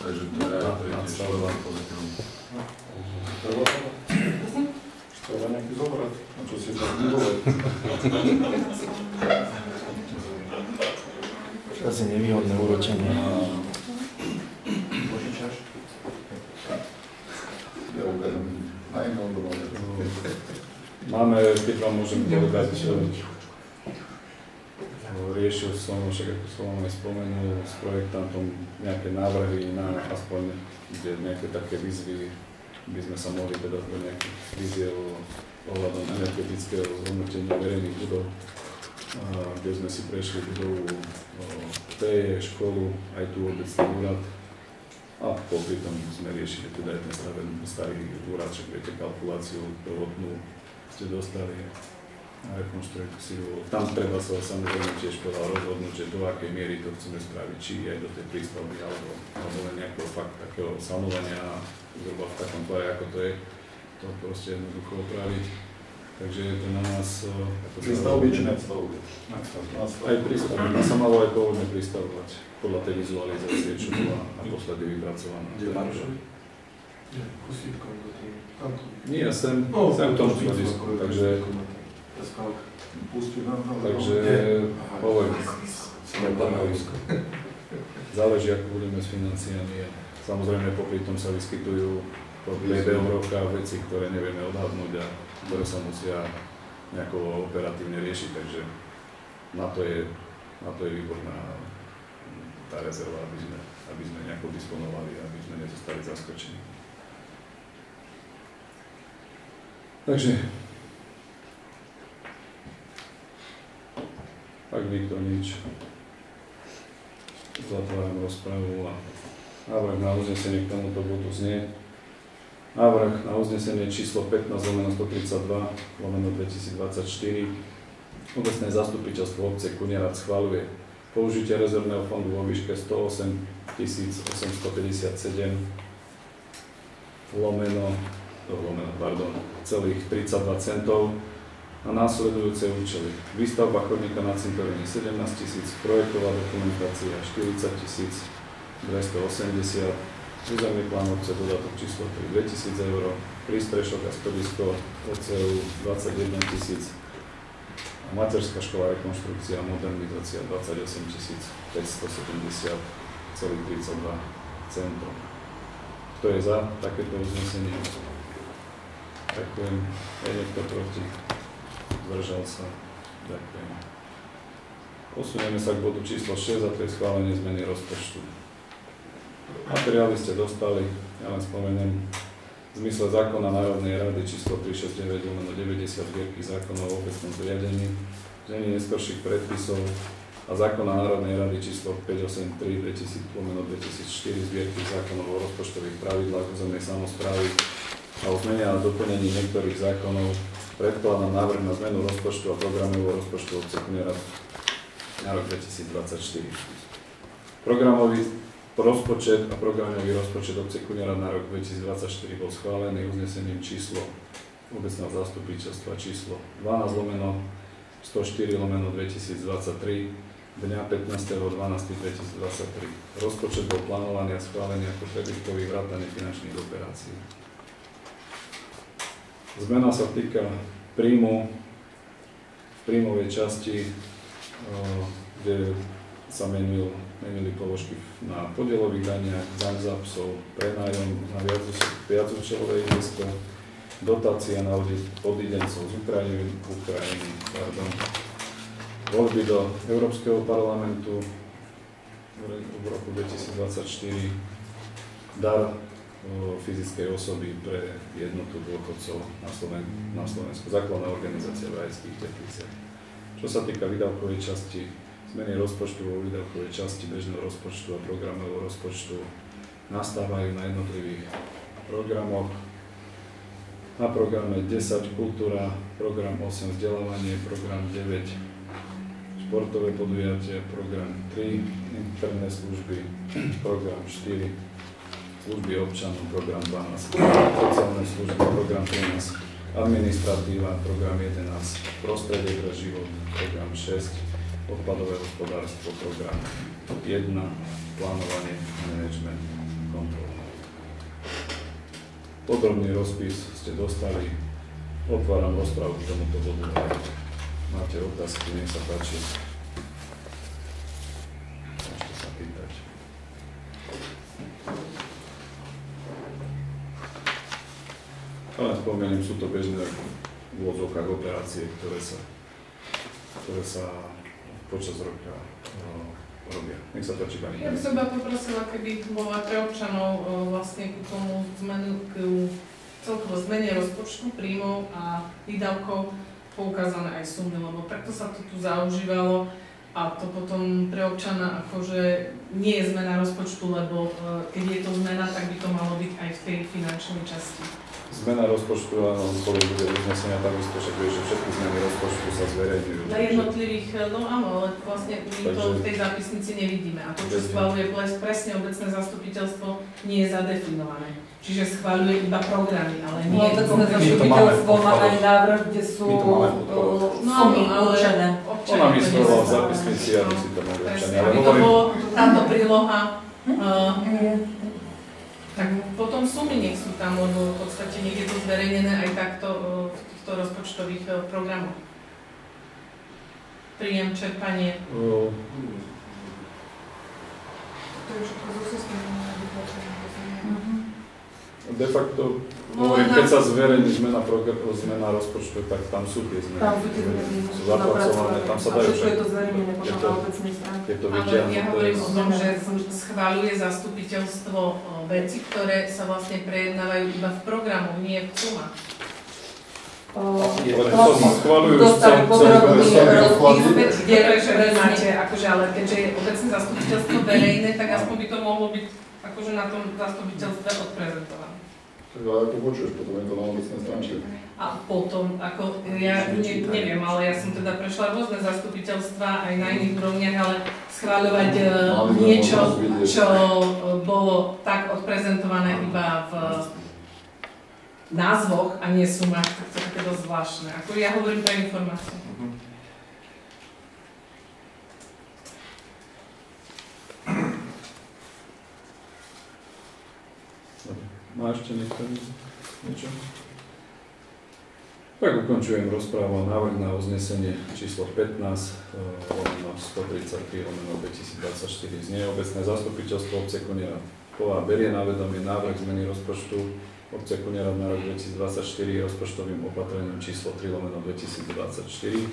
Takže to je tiež pozitívum. Chcela nejaký zobrať, a čo si tak nebolo? Asi nevýhodné úročenie. Máme, keď vám môžem povedať, riešil som, však ako som vám aj spomenul, s projektantom nejaké návrhy na aspoň nejaké také výzvy, by sme sa mohli teda do nejakých výziev ohľadom energetického zhodnotenia verejných budov, kde sme si prešli budovu TE, školu, aj tu obecný úrad. A popri tom sme riešili teda aj ten starý úrad, však viete, kalkuláciu prvotnú ste dostali a rekonštrukciu. Tam treba sa samozrejme tiež rozhodnúť, že do akej miery to chceme spraviť, či aj do tej prístavby, alebo len nejakého fakt takého samovania, zhruba v takom tvare, ako to je, to proste jednoducho opraviť. Takže je to na nás... Prístavby či nadstavby? Aj prístavby. Nás sa malo aj pôvodne pristavovať podľa tej vizualizácie, čo bola naposledy vypracovaná. Kde Maršovi? Nie, sem v tom schodisku, takže hovorím, záleží, ako budeme s financiami. Samozrejme, popri tom sa vyskytujú priebehu roka veci, ktoré nevieme odhadnúť a ktoré sa musia nejako operatívne riešiť, takže na to je výborná tá rezerva, aby sme nejako disponovali, aby sme nezostali zaskočení. Takže ak nikto nič, zatváram rozpravu a návrh na uznesenie k tomuto bodu znie. Návrh na uznesenie číslo 15/132/2024. Obecné zastupiteľstvo obce Kunierad schvaľuje použitie rezervného fondu vo výške 108 857 celých 32 centov na následujúce účely. Výstavba chodníka na cintoríne 17 000, projektová dokumentácia 40 280, územný plán obce dodatok číslo 3 2000 eur, prístrešok a schodisko OCU 21 000 a materská škola rekonštrukcia a modernizácia 28 570,32 centov. Kto je za takéto uznesenie? Ďakujem. Je niekto proti? Zdržal sa. Ďakujem. Posunieme sa k bodu číslo 6 a to je schválenie zmeny rozpočtu. Materiály ste dostali, ja len spomeniem, v zmysle zákona Národnej rady číslo 369/90 zbierky zákonov o obecnom zriadení, znení neskorších predpisov a zákona Národnej rady číslo 583/2004 zbierky zákonov o rozpočtových pravidlách územnej samosprávy a o zmene a doplnení niektorých zákonov predkladám návrh na zmenu rozpočtu a programového rozpočtu obce Kunierad na rok 2024. Programový rozpočet a programový rozpočet obce Kunierad na rok 2024 bol schválený uznesením číslo obecného zastupiteľstva číslo 12/104/2023 dňa 15.12.2023. Rozpočet bol plánovaný a schválený ako prebytkový vrátane finančných operácií. Zmena sa týka príjmu v príjmovej časti, kde sa menili položky na podielových daniach, daň za psov, prenájom na viacúčelové ihrisko, dotácia na odídencov z Ukrajiny, voľby do Európskeho parlamentu v roku 2024, dar fyzickej osoby pre jednotu dôchodcov na Slovensku, základná organizácia v Rajských Tepliciach. Čo sa týka výdavkovej časti, zmeny rozpočtu vo výdavkovej časti bežného rozpočtu a programového rozpočtu nastávajú na jednotlivých programoch. Na programe 10 kultúra, program 8 vzdelávanie, program 9 športové podujatia, program 3 interné služby, program 4 služby občanom, program 12 sociálne služby, program 13 administratíva, program 11 prostredie pre život, program 6 odpadové hospodárstvo, program 1 plánovanie, management, kontrola. Podrobný rozpis ste dostali. Otváram rozpravu k tomuto bodu. Máte otázky, nech sa páči. Môžete sa pýtať. Ale spomeniem, sú to bežné v úvodzovkách operácie, ktoré sa počas roka robia. Nech sa páči, pani. Ja by som poprosila, keby bola pre občanov vlastne ku tomu celkovo zmene rozpočtu, príjmov a výdavkov poukázané aj sumy, lebo preto sa to tu zaužívalo a to potom pre občana akože nie je zmena rozpočtu, lebo keď je to zmena, tak by to malo byť aj v tej finančnej časti. Zmena rozpočtu a bude uznesenia takisto, však vieš, že všetky zmeny rozpočtu sa zverejňujú. Na jednotlivých, no áno, ale vlastne my to v tej zápisnici nevidíme a to, čo schvaľuje presne obecné zastupiteľstvo, nie je zadefinované. Čiže schvaľuje iba programy, ale nie je to... Obecné zastupiteľstvo má aj návrh, kde sú sumy určené. Ona mi schválila v zápisnici, aby si to mohli občania. Aby to bolo táto príloha, tak potom sumy nech sú tam, lebo v podstate niekde to zverejnené aj takto v týchto rozpočtových programoch. Príjem, čerpanie. To je všetko zo systému. De facto, No, keď sa zverejní zmena rozpočtu, tak tam sú tie zmeny. Tam sú tie zmeny, Sú zapracované, tam sa a dajú všetko je to zverejnené potom na obecnej stránke. je to Ale ja vyťahnuté. hovorím o tom, že schvaľuje zastupiteľstvo veci, ktoré sa vlastne prejednávajú iba v programu, nie v sumách. Schvaľujú Dostali podrobný rozpis, kde Pretože vy presne. máte, akože, ale keďže je obecné zastupiteľstvo verejné, tak aspoň by to mohlo byť akože na tom zastupiteľstve odprezentované. Tak ale ako počuješ, potom je to na obecnej stránke. A potom, ako ja neviem, ale ja som teda prešla rôzne zastupiteľstva aj na iných úrovniach, ale schváľovať niečo, čo bolo tak odprezentované iba v názvoch a nie sumách, tak to je také dosť zvláštne. Ako ja hovorím pre informáciu. Má ešte niekto niečo? Tak ukončujem rozprávu a návrh na uznesenie číslo 15 133/2024 znie obecné zastupiteľstvo obce Kunierad berie na vedomie návrh zmeny rozpočtu obce Kunierad na rok 2024 rozpočtovým opatrením číslo 3/2024.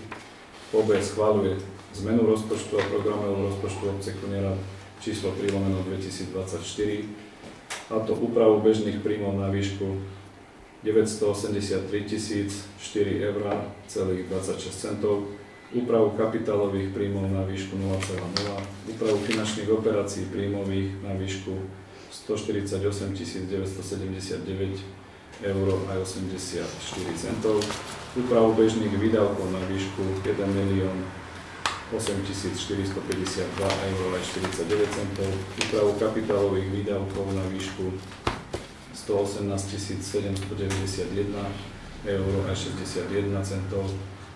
OB schvaľuje zmenu rozpočtu a programového rozpočtu obce Kunierad číslo 3/2024 a to úpravu bežných príjmov na výšku 983 004 €, úpravu kapitálových príjmov na výšku 0,0, úpravu finančných operácií príjmových na výšku 148 979 € úpravu bežných výdavkov na výšku 1 8 452 € úpravu kapitálových výdavkov na výšku 118 791 €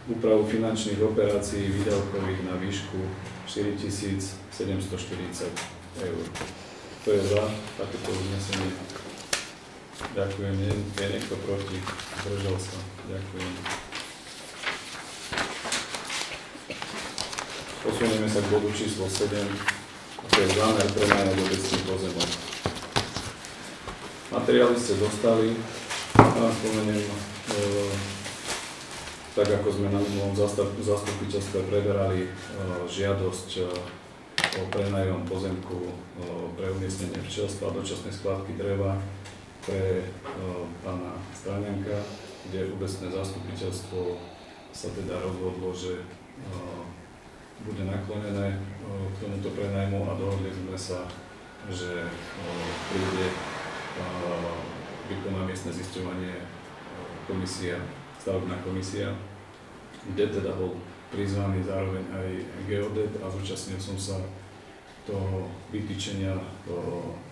úpravu finančných operácií výdavkových na výšku 4 740 €. To je za takéto uznesenie. Ďakujem. Je niekto proti? Zdržal sa. Ďakujem. Posunieme sa k bodu číslo 7, a to je zámer prenajať obecný pozemok. Materiály ste dostali, a spomeniem, tak ako sme na minulom zastupiteľstve preberali žiadosť o prenajom pozemku pre umiestnenie včelstva a dočasnej skladky dreva pre pána Stráňanka, kde obecné zastupiteľstvo sa teda rozhodlo, že bude naklonené k tomuto prenajmu a dohodli sme sa, že príde vykoná miestne zisťovanie stavebná komisia, kde teda bol prizvaný zároveň aj geodet a zúčastnil som sa toho vytýčenia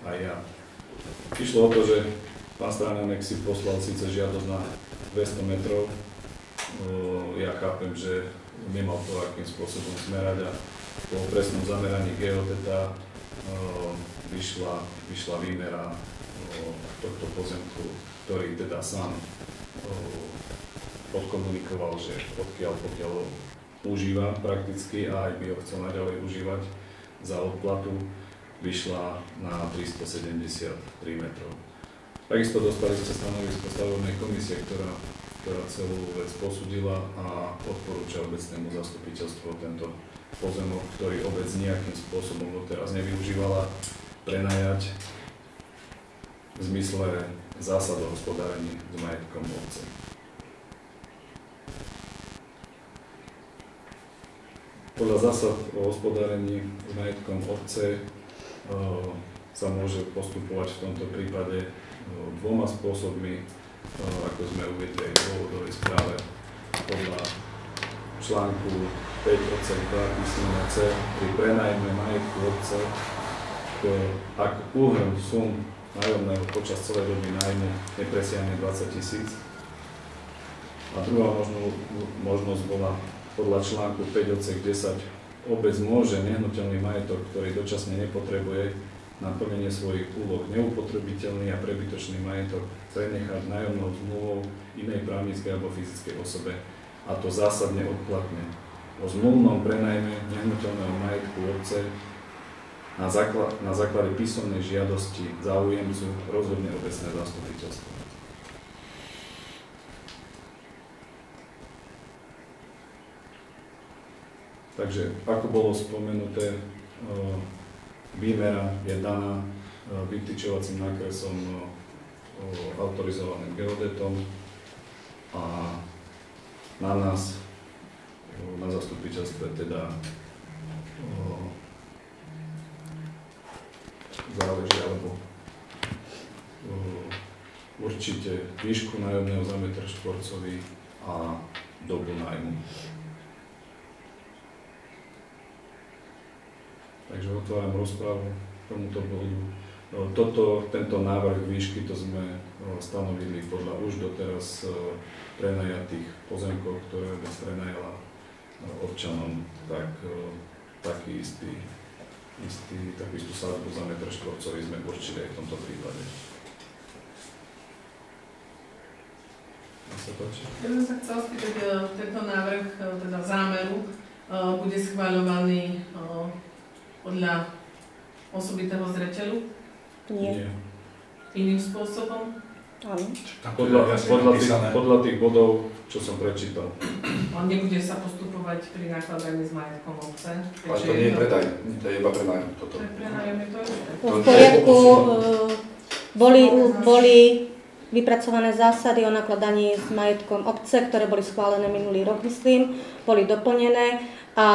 aj ja. Išlo o to, že pán Stráňanek si poslal síce žiadosť na 200 metrov, ja chápem, že nemal to akým spôsobom smerať a po presnom zameraní geodeta vyšla výmera tohto pozemku, ktorý teda sám odkomunikoval, že pokiaľ užíva prakticky a aj by ho chcel naďalej užívať za odplatu, vyšla na 373 metrov. Takisto dostali ste stanovisko stavebnej komisie, ktorá celú vec posúdila a odporúča obecnému zastupiteľstvu tento pozemok, ktorý obec nejakým spôsobom doteraz nevyužívala, prenajať v zmysle zásad o hospodárení s majetkom obce. Podľa zásad o hospodárení s majetkom obce sa môže postupovať v tomto prípade dvoma spôsobmi, ako sme uvedli aj v dôvodovej správe. Podľa článku 5 odsek 2 písmeno C pri prenajme majetku obce, ak úhrn sum nájomného počas celej doby nájmu nepresiahne 20 000. A druhá možnosť bola podľa článku 5 odsek 10. Obec môže nehnuteľný majetok, ktorý dočasne nepotrebuje na plnenie svojich úloh, neupotrebiteľný a prebytočný majetok prenechať nájomnou zmluvou inej právnickej alebo fyzickej osobe, a to zásadne odplatne. O zmluvnom prenajme nehnuteľného majetku obce na základe písomnej žiadosti záujemcu rozhodne obecné zastupiteľstvo. Takže, ako bolo spomenuté, výmera je daná vytyčovacím nákresom autorizovaným geodetom a na nás, na zastupiteľstve, teda záleží, alebo určite výšku nájomného za metr štvorcový a dobu nájmu. Takže otváram rozprávu k tomuto bodu. Tento návrh výšky to sme stanovili podľa už doteraz prenajatých pozemkov, ktoré by prenajala občanom, takú istú sadzbu za metr štvorcový sme určili aj v tomto prípade. Ja by som sa chcela spýtať, tento návrh, teda zámeru, bude schváľovaný podľa osobitého zreteľu? Nie. Iným spôsobom? Áno. Podľa tých bodov, čo som prečítal. On nebude sa postupovať pri nakladaní s majetkom obce? Ale to nie je predaj, to je iba prenájom. Prenájom je to? V poriadku, boli vypracované zásady o nakladaní s majetkom obce, ktoré boli schválené minulý rok, myslím, boli doplnené a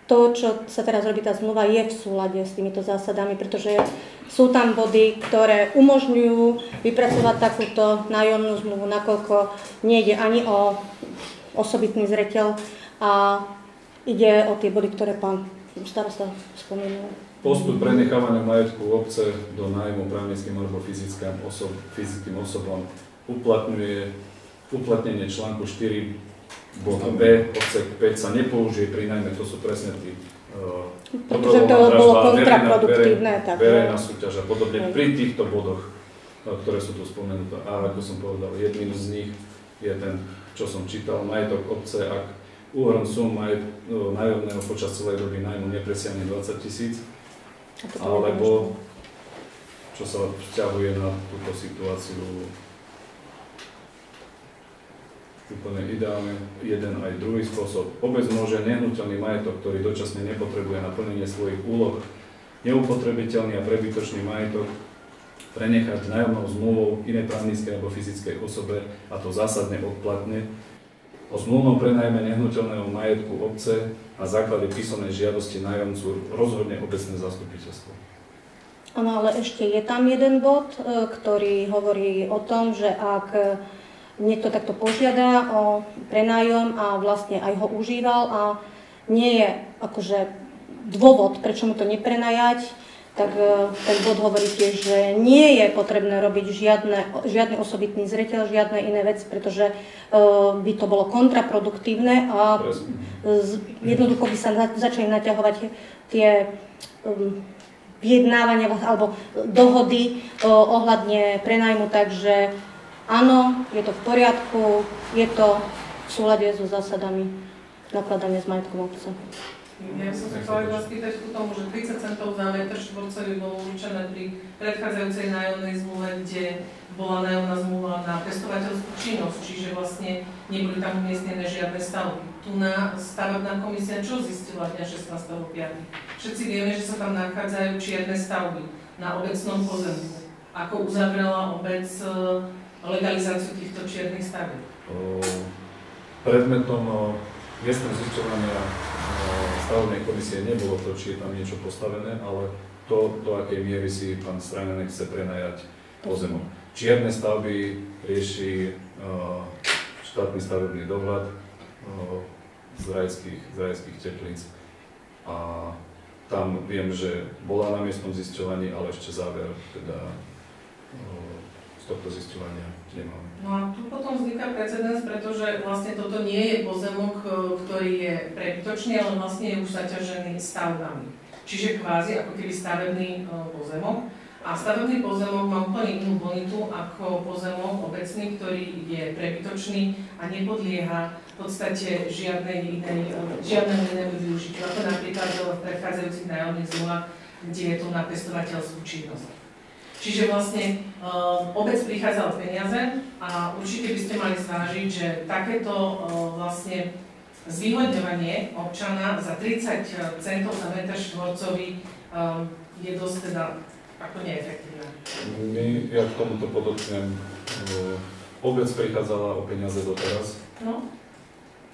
to, čo sa teraz robí tá zmluva, je v súlade s týmito zásadami, pretože sú tam body, ktoré umožňujú vypracovať takúto nájomnú zmluvu, nakoľko nejde ani o osobitný zreteľ a ide o tie body, ktoré pán starosta spomenul. Postup prenechávania majetku obce do nájmu právnickým alebo fyzickým osobám uplatnenie článku 4 bod B, odsek 5 sa nepoužije pri nájme, to sú presne tí pretože to bolo kontraproduktívne. Verejná súťaž a podobne pri týchto bodoch, ktoré sú tu spomenuté. A ako som povedal, jedným z nich je ten, čo som čítal, majetok obce, ak úhrn sum nájomného počas celej doby nájmu nepresiahne 20 000, alebo čo sa vzťahuje na túto situáciu úplne ideálne, jeden aj druhý spôsob. Obec môže nehnuteľný majetok, ktorý dočasne nepotrebuje na plnenie svojich úloh, neupotrebiteľný a prebytočný majetok prenechať nájomnou zmluvou inej právnickej alebo fyzickej osobe, a to zásadne odplatne, o zmluvnom prenajme nehnuteľného majetku obce a základe písomnej žiadosti nájomcu rozhodne obecné zastupiteľstvo. Áno, ale ešte je tam jeden bod, ktorý hovorí o tom, že ak niekto takto požiada o prenájom a vlastne aj ho užíval a nie je akože dôvod, prečo mu to neprenajať, tak ten bod hovorí tiež, že nie je potrebné robiť žiadny osobitný zreteľ, žiadne iné veci, pretože by to bolo kontraproduktívne a jednoducho by sa začali naťahovať tie vyjednávania alebo dohody ohľadne prenajmu, takže áno, je to v poriadku, je to v súlade so zásadami nakladania s majetkom obce. Ja som sa chcela iba spýtať ku tomu, že 30 centov za metr štvorcový bolo určené pri predchádzajúcej nájomnej zmluve, kde bola nájomná zmluva na pestovateľskú činnosť, čiže vlastne neboli tam umiestnené žiadne stavby. Tu na stavebná komisia čo zistila dňa 16.5. Všetci vieme, že sa tam nachádzajú čierne stavby na obecnom pozemku. Ako uzavrela obec legalizáciu týchto čiernych stavieb? Predmetom miestneho zisťovania stavebnej komisie nebolo to, či je tam niečo postavené, ale to, do akej miery si pán Strajnanek chce prenajať pozemok. Čierne stavby rieši štátny stavebný dohľad z rajských teplíc. A tam viem, že bola na miestnom zisťovaní, ale ešte záver teda tohto zisťovania nemáme. No a tu potom vzniká precedens, pretože vlastne toto nie je pozemok, ktorý je prebytočný, ale vlastne je už zaťažený stavbami. Čiže kvázi ako keby stavebný pozemok. A stavebný pozemok má úplne inú bonitu ako pozemok obecný, ktorý je prebytočný a nepodlieha v podstate žiadnemu inému využitiu. Ako napríklad v predchádzajúcich nájomných zmluvách kde je to na pestovateľskú činnosť. Čiže vlastne obec prichádza o peniaze a určite by ste mali zvážiť, že takéto vlastne zvýhodňovanie občana za 30 centov za meter štvorcový je dosť teda ako neefektívne. Ja k tomuto podotknem, obec prichádzala o peniaze doteraz. No.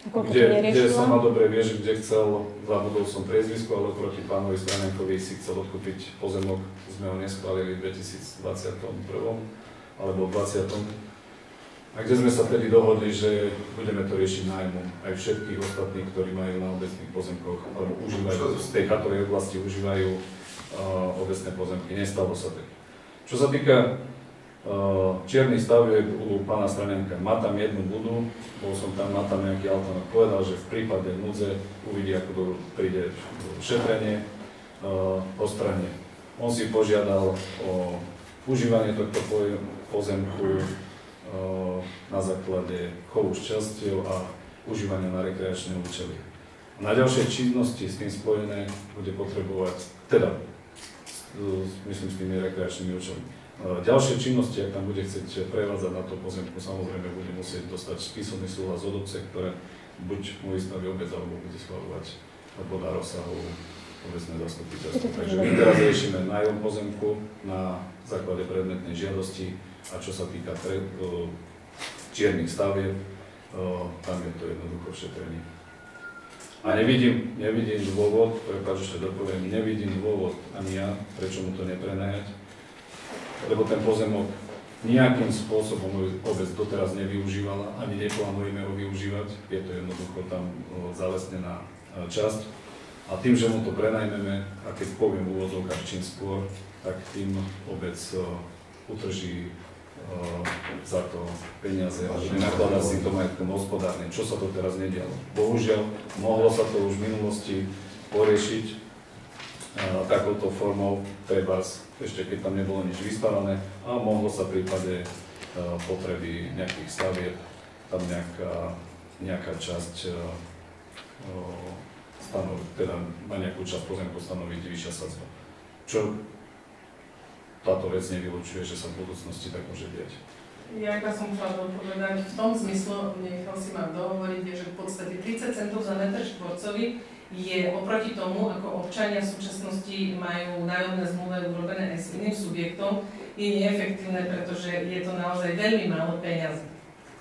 Kde sa ma dobre vie, že kde chcel, zabudol som priezvisku, ale proti pánovi Stranenkovi si chcel odkúpiť pozemok, sme ho neschválili v 2021. alebo 20. A kde sme sa tedy dohodli, že budeme to riešiť nájmom aj všetkých ostatných, ktorí majú na obecných pozemkoch, alebo užívajú, z tej chatorej oblasti užívajú obecné pozemky. Nestalo sa tak. Čo sa týka čiernych stavieb u pána Stranenka, má tam jednu budu, bol som tam, má tam nejaký autonóm, povedal, že v prípade núdze uvidí, ako príde šetrenie, odstranie. On si požiadal o užívanie tohto pozemku na základe chovu šťastiev a užívania na rekreačné účely. Na ďalšie činnosti s tým spojené bude potrebovať, teda myslím s tými rekreačnými účelmi. Ďalšie činnosti, ak tam bude chcieť prevádzať na to pozemku, samozrejme bude musieť dostať písomný súhlas od obce, ktoré buď mu vystaví obec, alebo bude schvaľovať podľa rozsahu obecné zastupiteľstvo. Takže my teraz riešime nájom pozemku na základe predmetnej žiadosti a čo sa týka čiernych stavieb, tam je to jednoducho v šetrení. A nevidím dôvod, prepáč, ešte dopoviem, nevidím dôvod ani ja, prečo mu to neprenajať, lebo ten pozemok nejakým spôsobom obec doteraz nevyužívala, ani neplánujeme ho využívať, je to jednoducho tam zalesnená časť. A tým, že mu to prenajmeme, a keď poviem v úvodzovkách čím skôr, tak tým obec utrží za to peniaze a že nakladá s týmto majetkom hospodárne, čo sa to teraz nedialo. Bohužiaľ, mohlo sa to už v minulosti poriešiť takouto formou, trebárs, ešte keď tam nebolo nič vystavané a mohlo sa v prípade potreby nejakých stavieb tam nejaká časť teda na nejakú časť pozemku stanoviť vyššia sadzba. Čo táto vec nevylučuje, že sa v budúcnosti tak môže diať. Ja iba som chcela dopovedať, v tom zmyslu, nechal si ma dohovoriť, že v podstate 30 centov za meter štvorcový je oproti tomu, ako občania v súčasnosti majú nájomné zmluvy urobené aj s iným subjektom, je neefektívne, pretože je to naozaj veľmi málo peňazí.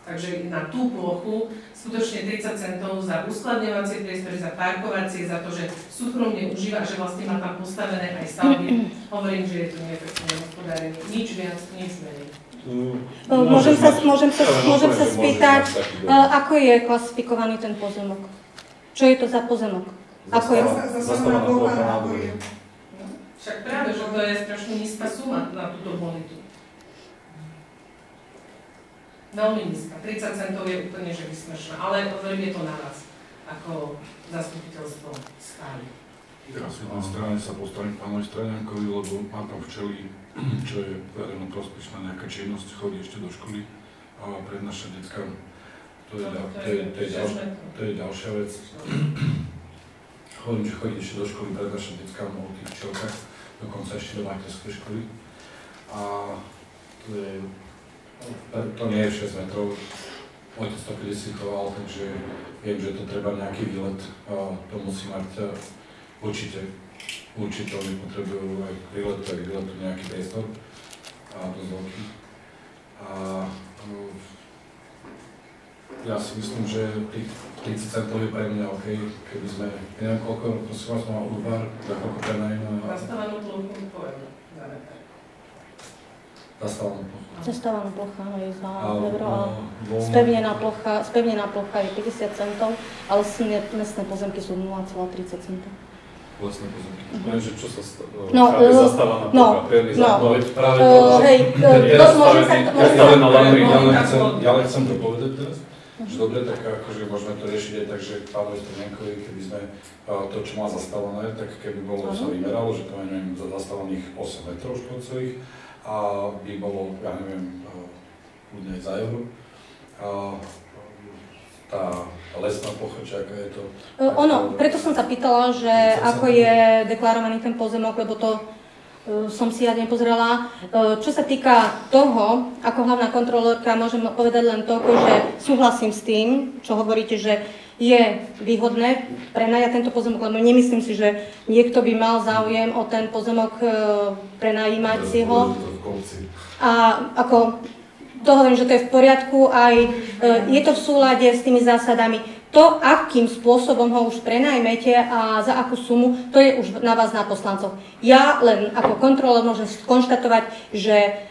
Takže na tú plochu skutočne 30 centov za uskladňovacie priestory, za parkovacie, za to, že súkromne užíva, že vlastne má tam postavené aj stavby. Hovorím, že je to neefektívne hospodárenie. Nič viac, nič menej. Môžem sa spýtať, ako je klasifikovaný ten pozemok? Čo je to za pozemok? Ako je? Zastávaná plocha nádory. Však práve, že to je strašne nízka suma na túto bonitu. Veľmi nízka. 30 centov je úplne že vysmešná, ale je to na vás, ako zastupiteľstvo schváli. Teraz na jednej strane sa postavím pánovi Straniankovi, lebo má tam včely, čo je verejno prospešná nejaká činnosť, chodí ešte do školy a prednáša deckám. To je ďalšia vec. Hovorím, že chodí ešte do školy, prednáša deckám o tých včelkách, dokonca ešte do materskej školy. A to nie je 6 metrov. Otec to kedysi choval, takže viem, že to treba nejaký výlet. To musí mať určite. Oni potrebujú aj k výletu nejaký priestor. A dosť veľký. Ja si myslím, že tých 30 centov je pre mňa OK, keby sme, neviem koľko, prosím vás, mal úvar, za koľko prenajme. Zastávanú plochu poviem za meter. Zastávanú plocha je za euro a spevnená plocha je 50 centov, ale lesné pozemky sú 0,30 centov. Lesné pozemky. Že čo sa zastávaná plocha, pevný základ, práve to, ja len chcem to povedať teraz. Že dobre, tak akože môžeme to riešiť aj tak, že pánovi Straniankovi, keby sme to, čo má zastávané, tak keby bolo sa vymeralo, že to má, neviem, zastávaných 8 metrov štvorcových a by bolo, ja neviem, ľudne aj za euro. tá lesná plocha, či aká je to? Ono, preto som sa pýtala, že ako je deklarovaný ten pozemok, lebo to som si ja nepozrela. Čo sa týka toho, ako hlavná kontrolórka, môžem povedať len toľko, že súhlasím s tým, čo hovoríte, že je výhodné prenajať tento pozemok, lebo nemyslím si, že niekto by mal záujem o ten pozemok prenajímať si ho. A ako to hovorím, že to je v poriadku, aj je to v súlade s tými zásadami. To, akým spôsobom ho už prenajmete a za akú sumu, to je už na vás, na poslancoch. Ja len ako kontrolór môžem skonštatovať, že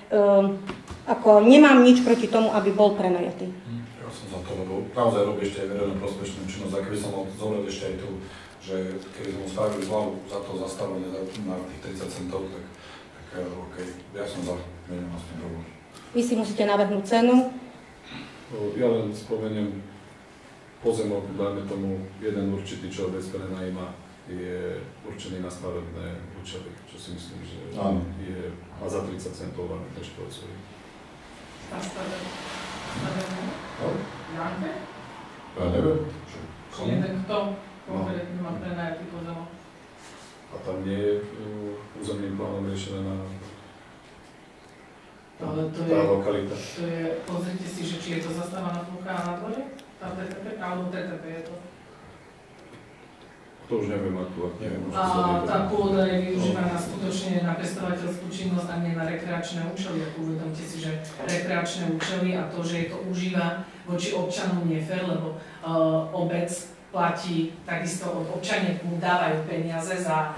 ako nemám nič proti tomu, aby bol prenajatý. Ja som za to, lebo naozaj robí ešte aj verejnú prospešnú činnosť, a keby som mal zobrať ešte aj tu, že keby sme mu stavili zľavu za to zastavenie na tých 30 centov, tak OK, ja som za, neviem vlastne problém. Vy si musíte navrhnúť cenu. Ja len spomeniem, pozemok, dajme tomu, jeden určitý, čo obec prenajíma, je určený na stavebné účely, čo si myslím, že je a za 30 centov veľmi štvorcový. A stavebné? Janke? Ja neviem. Jeden kto konkrétne má prenajatý pozemok? A tam nie je územným plánom riešené na Ale to tá lokalita. To je, pozrite si, že či je to zastávaná plocha na dvore? Tá TTP, alebo TTP je to? To už neviem aktuálne. A tá pôda je využívaná skutočne na pestovateľskú činnosť a nie na rekreačné účely. Ako uvedomte si, že rekreačné účely a to, že je to užíva voči občanom nie fér, lebo obec platí takisto od občaniek, mu dávajú peniaze za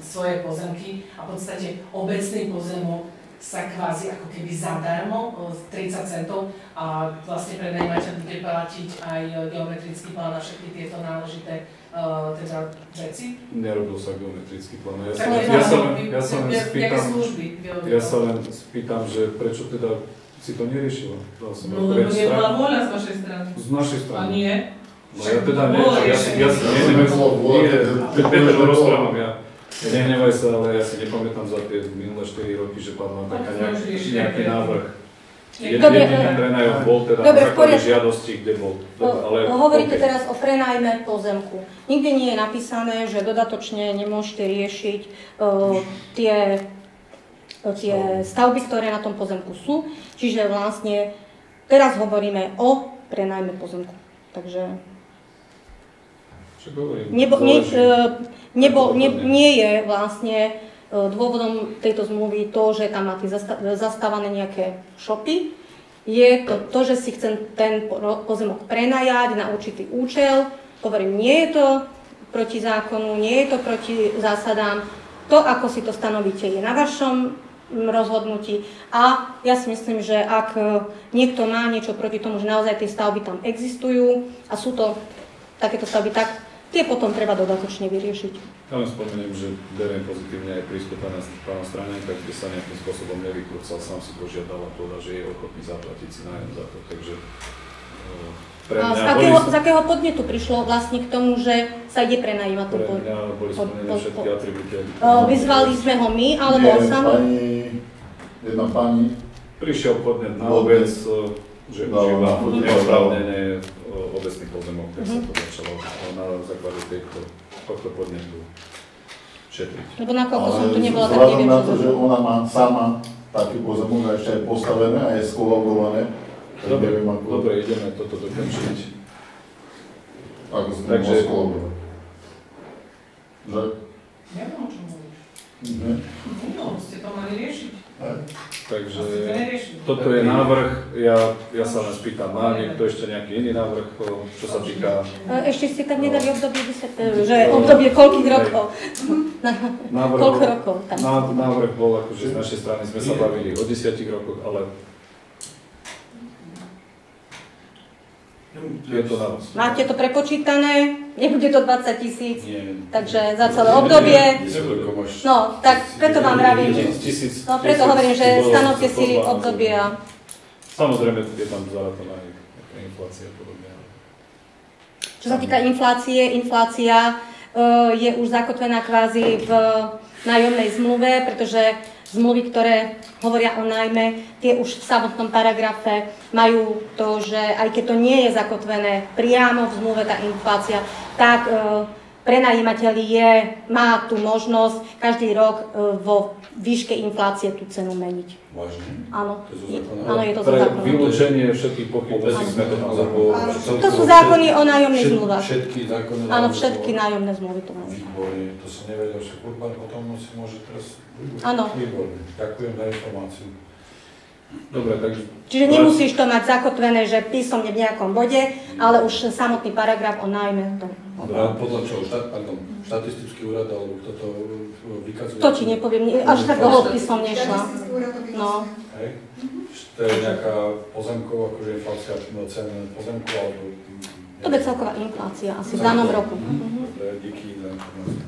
svoje pozemky a v podstate obecný pozemok sa kvázi ako keby zadarmo 30 centov a vlastne prenajímateľ bude platiť aj geometrický plán a všetky tieto náležité teda veci. Nerobil sa geometrický plán. Ja sa len spýtam, že prečo teda si to neriešila? No lebo nebola vôľa z vašej strany. Z našej strany? A nie? No ja teda neviem, rozprávam ja. Nehnevaj sa, ale ja si nepamätám za tie minulé 4 roky, že padla taká nejaký návrh. Jediný prenajom bol teda na základe žiadosti, kde bol. Hovoríte teraz o prenajme pozemku. Nikde nie je napísané, že dodatočne nemôžete riešiť tie stavby, ktoré na tom pozemku sú. Čiže vlastne teraz hovoríme o prenajme pozemku. Takže nie je vlastne dôvodom tejto zmluvy to, že tam máte zastávané nejaké shopy. Je to, že si chcem ten pozemok prenajať na určitý účel. Hovorím, nie je to proti zákonu, nie je to proti zásadám. To, ako si to stanovíte, je na vašom rozhodnutí. A ja si myslím, že ak niekto má niečo proti tomu, že naozaj tie stavby tam existujú a sú to takéto stavby, tak tie potom treba dodatočne vyriešiť. Ja len spomeniem, že beriem pozitívne aj prístup pána Straňanka, kde sa nejakým spôsobom nevykrúcal, sám si požiadal a povedal, že je ochotný zaplatiť si nájom za to. Takže pre mňa z akého podnetu prišlo vlastne k tomu, že sa ide prenajímať? Pre mňa boli splnené všetky atribúty. Vyzvali sme ho my, alebo on sám? Jedna pani prišiel podnet na obec, že užíva neoprávnené obecný pozemok, tak sa to začalo na základe tohto podnetu šetriť. Lebo nakoľko som tu nebola, tak neviem, na to, že ona má sama taký pozemok a ešte aj postavené a je skolaudované. Dobre, ideme toto dokončiť. Ako sa to mohlo skolaudovať? Že? Neviem, o čom hovoríš. No, ste to mali riešiť. Takže toto je návrh, ja sa len spýtam, má niekto ešte nejaký iný návrh, čo sa týka... Ešte ste tam nedali obdobie 10, že obdobie koľkých rokov? Koľko rokov tam? Návrh bol, akože z našej strany sme sa bavili o 10 rokoch, ale je to na vás. Máte to prepočítané, nebude to 20 000, takže za celé obdobie. No, tak preto vám vravím, no preto hovorím, že stanovte si obdobie a... Samozrejme, je tam zarataná aj inflácia a podobne. Čo sa týka inflácia je už zakotvená kvázi v nájomnej zmluve, pretože zmluvy, ktoré hovoria o nájme, tie už v samotnom paragrafe majú to, že aj keď to nie je zakotvené priamo v zmluve tá inflácia, tak prenajímateľ má tú možnosť každý rok vo výške inflácie tú cenu meniť. Vážne? Áno. To je zo zákona? Áno, je to zo Pre zákona. vylúčenie všetkých pochybností sme to To sú zákony o nájomných zmluvách. Všetky zákony o Áno, nájomných všetky zmluvách. nájomné zmluvy to majú. Výborne, to som nevedel, že Urban potom si môže teraz... Áno. Výborne, ďakujem za informáciu. Dobre, takže... Čiže nemusíš to mať zakotvené, že písomne v nejakom bode, ale už samotný paragraf o nájme. Podľa čoho? Štatistický úrad, alebo kto to vykazuje? To ti nepoviem, až tak do hĺbky som nešla. No. Hej? To je nejaká pozemková, akože inflácia cen pozemku, alebo... To je celková inflácia asi v danom roku. Dobre, díky za informáciu.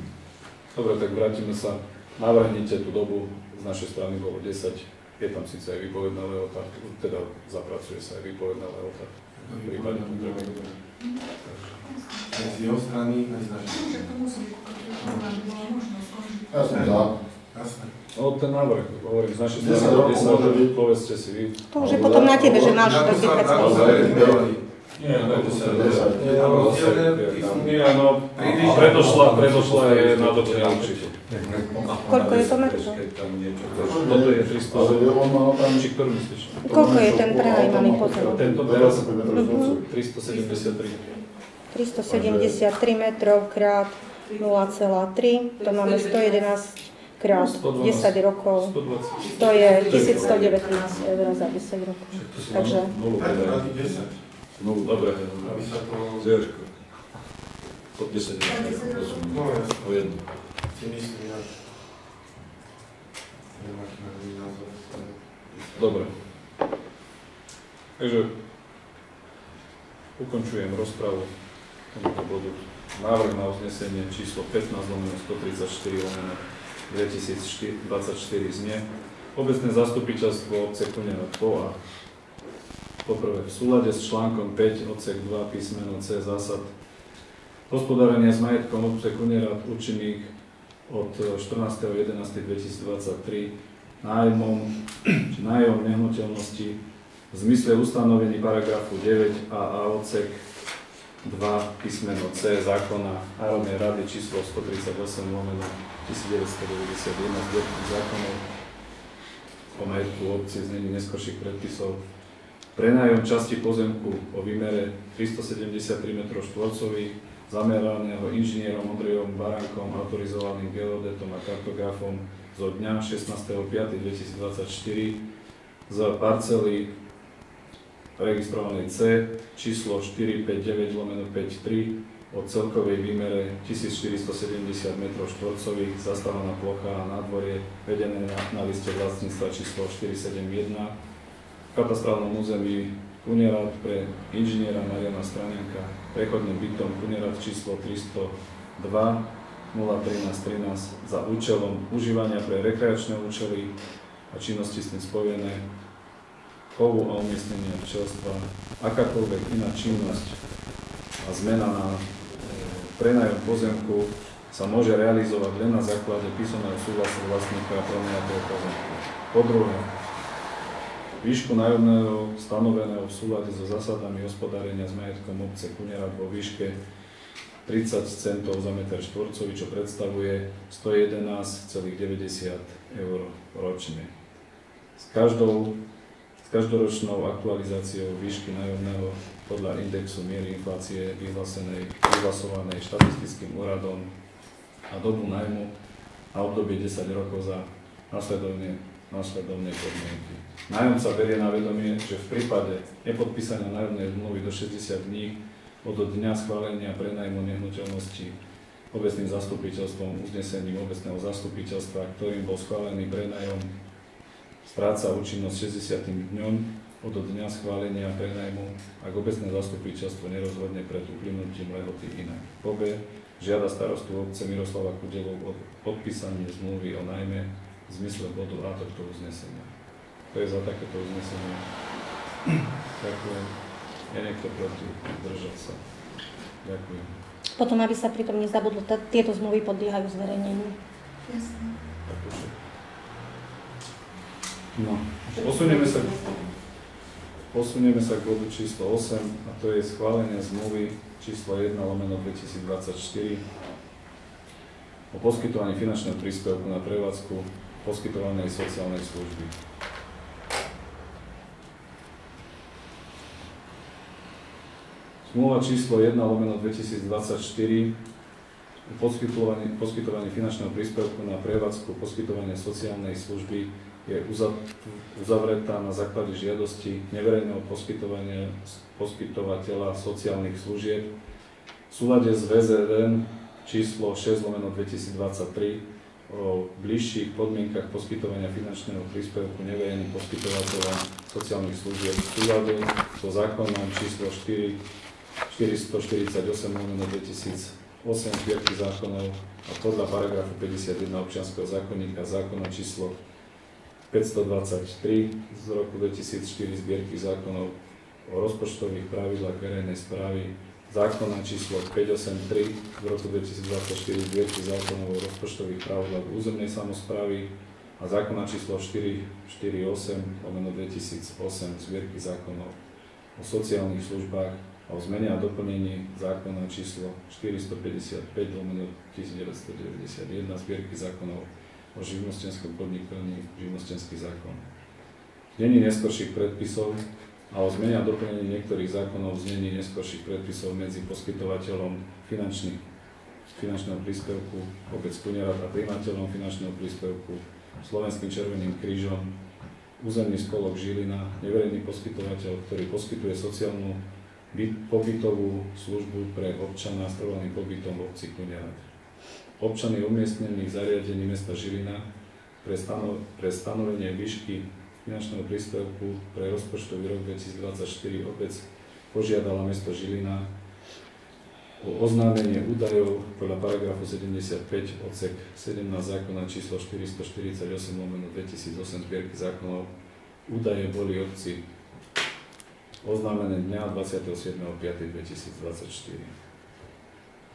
Dobre, tak vrátime sa. Navrhnite tú dobu, z našej strany bolo 10, je tam síce aj výpovedná lehota, teda zapracuje sa aj výpovedná lehota. V prípade potreby. Z jeho strany, aj z našej. Ja som za. Jasné. No ten návrh, hovorím, z našej 10 strany rokov môže byť. 10, povedzte si vy. To už je potom na tebe, že máš to vypracovať. Nie, no, 10. Nie, Nie, no, predošla je na dobu určite. Koľko je to metrov? Toto je 300, Ale on má tam či ktorú myslíš? Koľko je ten prenajímaný pozemok? Tento teraz 373. 373 metrov krát 0,3, to máme 111 krát 10 rokov, 120. to je 1119 eur za 10 rokov. Takže No, dobre. Aby sa to... Zierko. Pod 10 rozumiem. No jasne, O jedno. si myslím, ja... Neviem, aký má druhý názor. Dobre. Takže ukončujem rozpravu k tomuto bodu. Návrh na uznesenie číslo 15/133/2024 znie: Obecné zastupiteľstvo obce Kunierad POA poprvé v súlade s článkom 5 odsek 2 písmeno C zásad hospodárenia s majetkom obce Kunierad účinných od 14.11.2023 nájom nehnuteľnosti v zmysle ustanovení paragrafu 9 a odsek 2 písmeno C zákona Národnej rady číslo 138/1991 zbierky zákonov o majetku obci znení neskorších predpisov prenájom časti pozemku o výmere 373 m2 zameraného inžinierom Ondrejom Baránkom, autorizovaným geodetom a kartografom zo dňa 16.5.2024 z parcely registrovanej C číslo 459/53 o celkovej výmere 1470 m2, zastávaná plocha a nádvorie vedené na liste vlastníctva číslo 471 v katastrálnom území Kunierad pre inžiniera Mariana Stranianka, prechodným bytom Kunierad číslo 302 01313 za účelom užívania pre rekreačné účely a činnosti s tým spojené, chovu a umiestnenia včelstva, akákoľvek iná činnosť a zmena na prenájom pozemku sa môže realizovať len na základe písomného súhlasu vlastníka a prenajatého pozemku. Po druhé, výšku nájomného stanoveného v súlade so zásadami hospodárenia s majetkom obce Kunierad vo výške 30 centov za meter štvorcový, čo predstavuje 111,90 eur ročne. S každoročnou aktualizáciou výšky nájomného podľa indexu miery inflácie vyhlasovanej štatistickým úradom a dobu nájmu a obdobie 10 rokov za nasledovné podmienky. Nájomca berie na vedomie, že v prípade nepodpísania nájomnej zmluvy do 60 dní od dňa schválenia prenajmu nehnuteľnosti obecným zastupiteľstvom uznesením obecného zastupiteľstva, ktorým bol schválený prenajom, stráca účinnosť 60. dňom od dňa schválenia prenajmu, ak obecné zastupiteľstvo nerozhodne pred uplynutím lehoty inak. Po B. Žiada starostu obce Miroslava Kudelu o podpísanie zmluvy o nájme v zmysle bodu A tohto uznesenia. To je za takéto uznesenie. Ďakujem. Je niekto proti? Zdržať sa. Ďakujem. Potom, aby sa pritom nezabudlo, tieto zmluvy podliehajú zverejneniu. No, posunieme sa k bodu číslo 8 a to je schválenie zmluvy číslo 1/2024 o poskytovaní finančného príspevku na prevádzku poskytovanej sociálnej služby. Zmluva číslo 1/2024 o poskytovaní finančného príspevku na prevádzku poskytovania sociálnej služby je uzavretá na základe žiadosti neverejného poskytovateľa sociálnych služieb v súlade s VZN číslo 6/2023 o bližších podmienkach poskytovania finančného príspevku neverejným poskytovateľom sociálnych služieb v súlade so zákonom číslo 448/2008 zbierky zákonov a podľa paragrafu 51 občianskeho zákonníka zákona číslo 523 z roku 2004 zbierky zákonov o rozpočtových pravidlách verejnej správy, zákona číslo 583 z roku 2024 zbierky zákonov o rozpočtových pravidlách územnej samosprávy a zákona číslo 448/2008 zbierky zákonov o sociálnych službách a o zmene a doplnení zákona číslo 455/1991 zbierky zákonov o živnostenskom podnikaní, živnostenský zákon. Znení neskorších predpisov a o zmene a doplnení niektorých zákonov v znení neskorších predpisov medzi poskytovateľom finančného príspevku obec Kunierad a prijímateľom finančného príspevku Slovenským červeným krížom, územný spolok Žilina, neverejný poskytovateľ, ktorý poskytuje sociálnu pobytovú službu pre občana s trvalým pobytom v obci Kunierad. Občany umiestnených zariadení mesta Žilina pre stanovenie výšky finančného príspevku pre rozpočtový rok 2024 obec požiadala mesto Žilina o oznámenie údajov podľa paragrafu 75 odsek 17 zákona číslo 448/2008 zbierky zákonov. Údaje boli obci oznámené dňa 27.5.2024.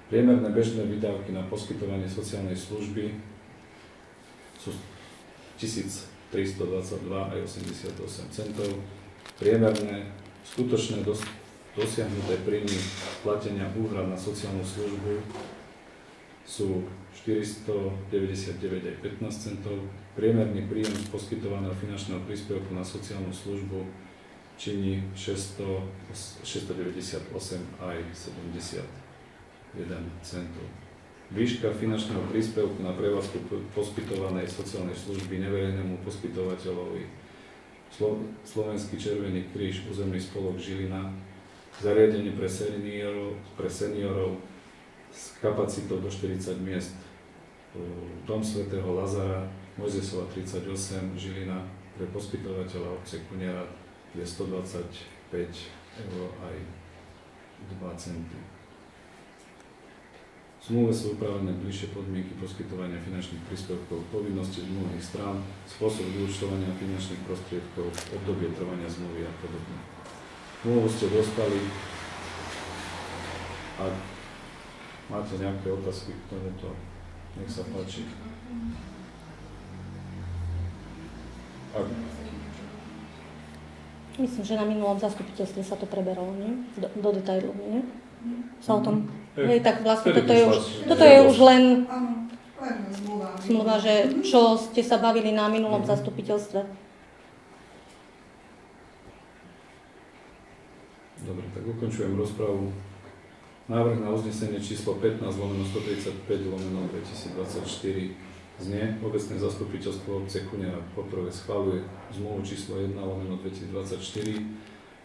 Priemerné bežné výdavky na poskytovanie sociálnej služby sú 1322,88 centov. Priemerné skutočné dosiahnuté príjmy platenia úhrad na sociálnu službu sú 499,15 centov. Priemerný príjem z poskytovaného finančného príspevku na sociálnu službu činí 698,71 centov. Výška finančného príspevku na prevádzku poskytovanej sociálnej služby neverejnému poskytovateľovi Slovenský červený kríž, územný spolok Žilina, zariadenie pre seniorov s kapacitou do 40 miest, Dom svätého Lazara, Mojzesova 38, Žilina, pre poskytovateľa obce Kunierad je 125 € aj 2 centy. V zmluve sú upravené bližšie podmienky poskytovania finančných príspevkov, povinnosti zmluvných strán, spôsob vyúčtovania finančných prostriedkov, obdobie trvania zmluvy a podobne. Zmluvu ste dostali. Ak máte nejaké otázky k tomuto, nech sa páči. Myslím, že na minulom zastupiteľstve sa to preberalo, nie? Do detailov, nie? Sa o tom... Hej, tak vlastne toto je už len zmluva, že čo ste sa bavili na minulom zastupiteľstve. Dobre, tak ukončujem rozpravu. Návrh na uznesenie číslo 15/135/2024 znie: Obecné zastupiteľstvo obce Kunierad poprvé schvaľuje zmluvu číslo 1/2024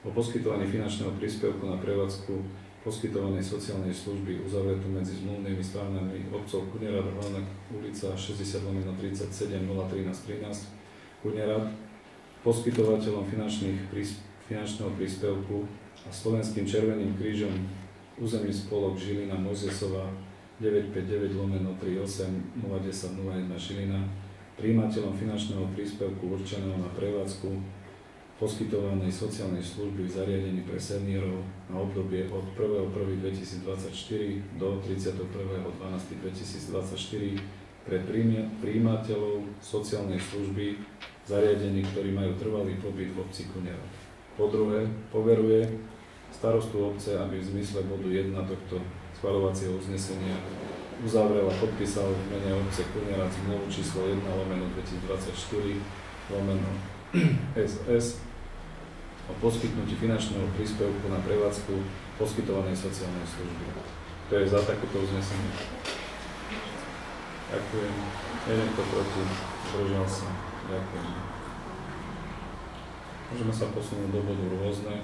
o poskytovaní finančného príspevku na prevádzku poskytovanej sociálnej služby uzavretú medzi zmluvnými stranami obcov Kunierad, hlavná ulica 60/37 013 Kunierad, poskytovateľom finančného príspevku a Slovenským červeným krížom, územný spolok Žilina, Mojzesova 959/38 010 01 Žilina, prijímateľom finančného príspevku určeného na prevádzku poskytovanej sociálnej služby v zariadení pre seniorov na obdobie od 1.1.2024 do 31.12.2024 pre prijímateľov sociálnej služby zariadení, ktorí majú trvalý pobyt v obci Kunera. Po druhé, poveruje starostu obce, aby v zmysle bodu 1 tohto schvaľovacieho uznesenia uzavrela, podpísal v mene obce Kunera zmluvu číslo 1/2024/SS o poskytnutí finančného príspevku na prevádzku poskytovanej sociálnej služby. To je za takéto uznesenie. Ďakujem. Je niekto proti? Zdržal sa. Ďakujem. Môžeme sa posunúť do bodu rôzne.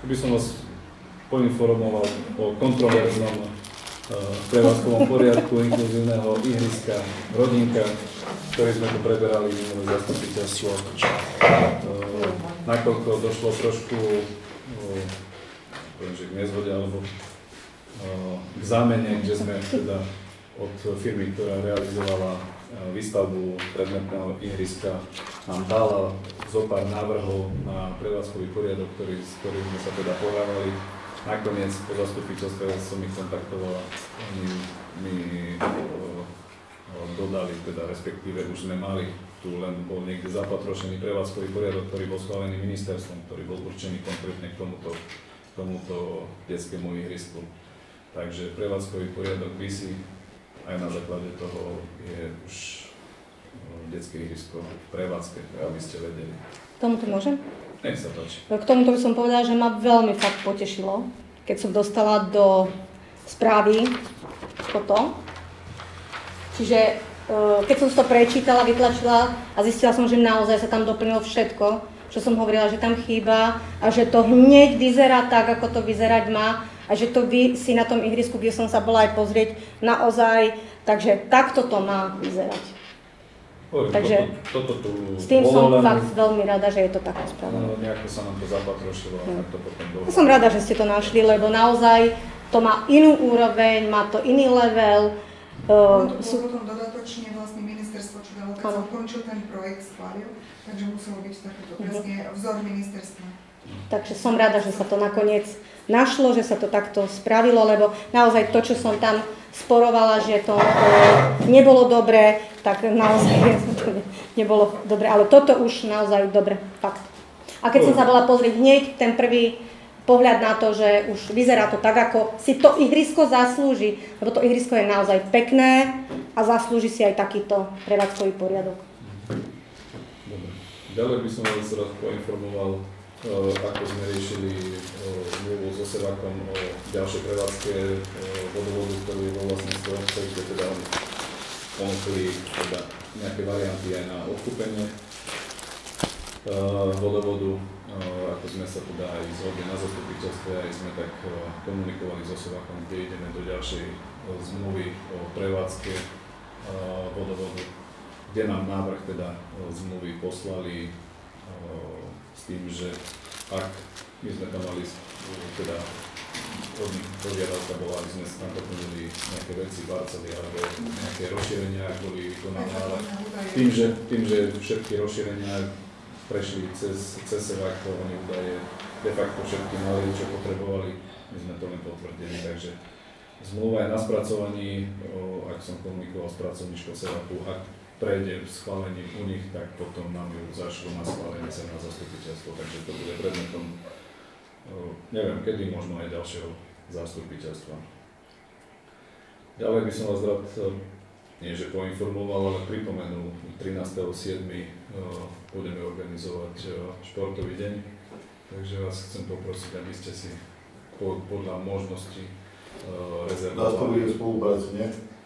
By som vás poinformoval o kontroverznom prevádzkovom poriadku inkluzívneho ihriska Rodinka, ktorý sme tu preberali minulé zastupiteľstvo. Nakoľko došlo trošku k nezhode alebo k zámene, kde sme teda od firmy, ktorá realizovala výstavbu predmetného ihriska, nám dala zo pár návrhov na prevádzkový poriadok, s ktorým sme sa teda pohrávali. Nakoniec po zastupiteľstve som ich kontaktoval, oni mi dodali, teda respektíve už sme mali, tu len bol niekde zapatrošený prevádzkový poriadok, ktorý bol schválený ministerstvom, ktorý bol určený konkrétne k tomuto detskému ihrisku. Takže prevádzkový poriadok visí, aj na základe toho je už detské ihrisko v prevádzke, aby ste vedeli. K tomuto môžem? Nech sa páči. K tomuto by som povedala, že ma veľmi fakt potešilo, keď som dostala do správy toto. Čiže keď som to prečítala, vytlačila a zistila som, že naozaj sa tam doplnilo všetko, čo som hovorila, že tam chýba a že to hneď vyzerá tak, ako to vyzerať má a že to si na tom ihrisku, kde som sa bola aj pozrieť, naozaj, takže takto to má vyzerať. Takže toto tu s tým som fakt veľmi rada, že je to takto spravené. Nejako sa nám to zapatrošilo a tak to potom bolo. Som rada, že ste to našli, lebo naozaj to má inú úroveň, má to iný level. To potom dodatočne vlastne ministerstvo, čo dalo, keď sa ukončil ten projekt, schválil, takže muselo byť takýto presne vzor ministerstva. Takže som rada, že sa to nakoniec našlo, že sa to takto spravilo, lebo naozaj to, čo som tam sporovala, že to nebolo dobré, tak naozaj to nebolo dobré, ale toto už naozaj dobre, fakt. A keď som sa bola pozrieť hneď ten prvý pohľad na to, že už vyzerá to tak, ako si to ihrisko zaslúži, lebo to ihrisko je naozaj pekné a zaslúži si aj takýto prevádzkový poriadok. Dobre. Ďalej by som vás rád poinformoval, ako sme riešili zmluvu so Sevakom o ďalšej prevádzke vodovodu, ktorý je vo vlastníctve obce, kde teda ponúkli teda nejaké varianty aj na odkúpenie vodovodu. Ako sme sa teda aj zhodli na zastupiteľstve, aj sme tak komunikovali so Sevakom, kde ideme do ďalšej zmluvy o prevádzke vodovodu, kde nám návrh teda zmluvy poslali s tým, že ak my sme tam mali teda od nich požiadavka bola, aby sme tam doplnili nejaké veci, parcely alebo nejaké rozšírenia, ak boli vykonané, ale tým, že všetky rozšírenia prešli cez Sevak, oni údaje de facto všetky mali, čo potrebovali, my sme to len potvrdili, takže zmluva je na spracovaní, ak som komunikoval s pracovníčkou Sevaku, ak prejde schválením u nich, tak potom nám ju zašlo na schválenie sa na zastupiteľstvo, takže to bude predmetom, neviem kedy, možno aj ďalšieho zastupiteľstva. Ďalej by som vás rád, nie že poinformoval, ale pripomenul, 13.7. budeme organizovať športový deň, takže vás chcem poprosiť, aby ste si podľa možnosti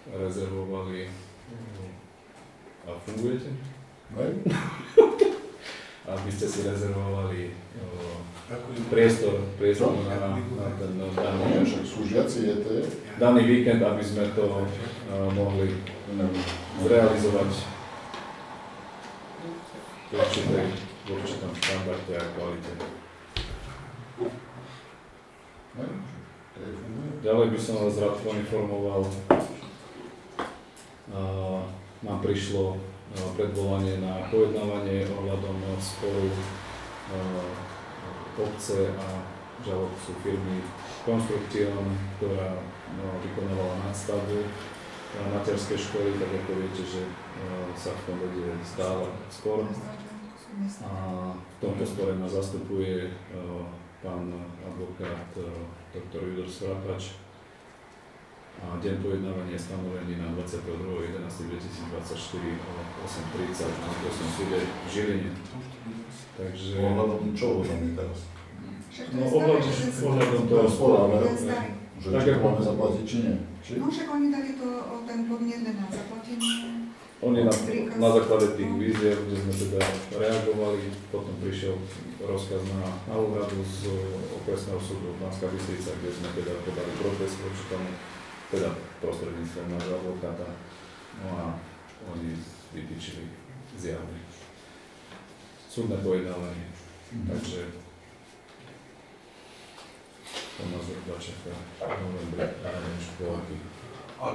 rezervovali. A fungujete? Aby ste si rezervovali priestor na ten daný víkend, aby sme to mohli zrealizovať v určitom štandarde a kvalite. Ďalej by som vás rád poinformoval, nám prišlo predvolanie na pojednávanie ohľadom sporu obce a žalobcu firmy Construction, ktorá vykonávala nadstavbu materské školy, tak ako viete, že sa v tom bude stále skôr. A v tomto spore nás zastupuje pán advokát dr. Judor Svrapač. A deň pojednávania je stanovený na 22.11.2024 o 8:30 na okresnom súde v Žiline. Takže... Ohľadom čo je teraz? No ohľadom toho spolu. Že či to máme zaplatiť, či nie? No však oni dali to o ten podnet na zaplatenie. Oni na základe tých víziev, kde sme teda reagovali, potom prišiel rozkaz na úradu z okresného súdu Banská Bystrica, kde sme teda podali protest voči tomu, teda prostredníctvom nášho advokáta. No a oni vytýčili zjavne súdne pojednávanie. Takže to nás čaká v novembri a neviem, čo povaký. A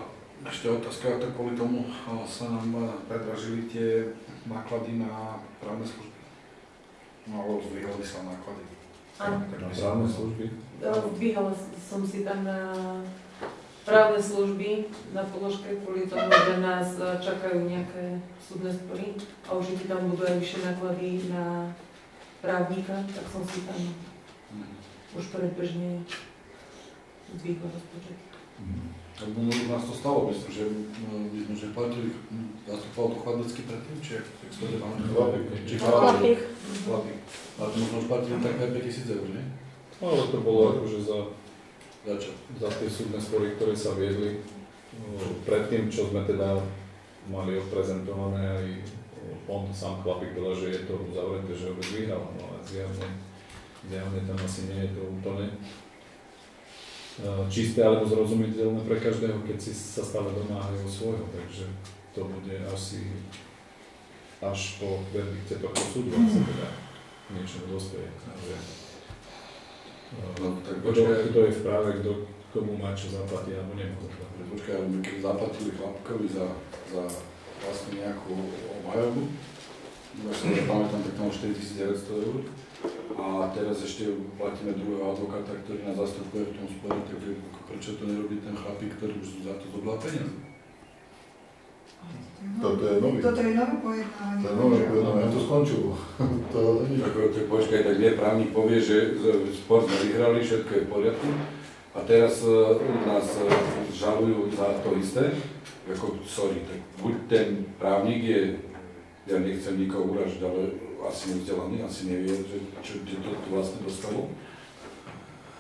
ešte otázka, tak kvôli tomu sa nám predražili tie náklady na právne služby. No alebo zdvihali sa náklady. Áno. Na právne služby? Zdvíhala som si tam na právne služby na položke kvôli tomu, že nás čakajú nejaké súdne spory a určite tam budú aj vyššie náklady na právnika, tak som si tam už predbežne zvýchla rozpočet. Tak u nás to stalo, myslím, že my sme že platili, zastupoval to Chladnický predtým, či jak to je máme Chlapík. A to možno už platili takmer 5 000 eur, nie? Ale to bolo akože za tie súdne spory, ktoré sa viedli. Predtým, čo sme teda mali odprezentované, aj on sám Chlapík povedal, že je to uzavreté, že vôbec vyhral, no ale zjavne tam asi nie je to úplne čisté alebo zrozumiteľné pre každého, keď si sa stále domáhajú svojho, takže to bude asi až po verdikte tohto súdu, ak sa teda niečo dospeje. Kto je v práve, komu má čo zaplatiť alebo nemá zaplatiť. Počkaj, my keď zaplatili Chlapkovi za vlastne nejakú obhajobu, ja sa nepamätám, tak tam 4900 eur. A teraz ešte platíme druhého advokáta, ktorý nás zastupuje v tom spore, takže prečo to nerobí ten Chlapík, ktorý už za to dobral peniaze? Toto je nový. Toto je nové pojednávanie. To je nové pojednávanie, to skončilo. Tak počkaj, tak nie, právnik povie, že spor sme vyhrali, všetko je v poriadku a teraz nás žalujú za to isté, ako sorry, tak buď ten právnik je, ja nechcem nikoho uražiť, ale asi nevzdelaný, asi nevie, že čo to vlastne dostalo.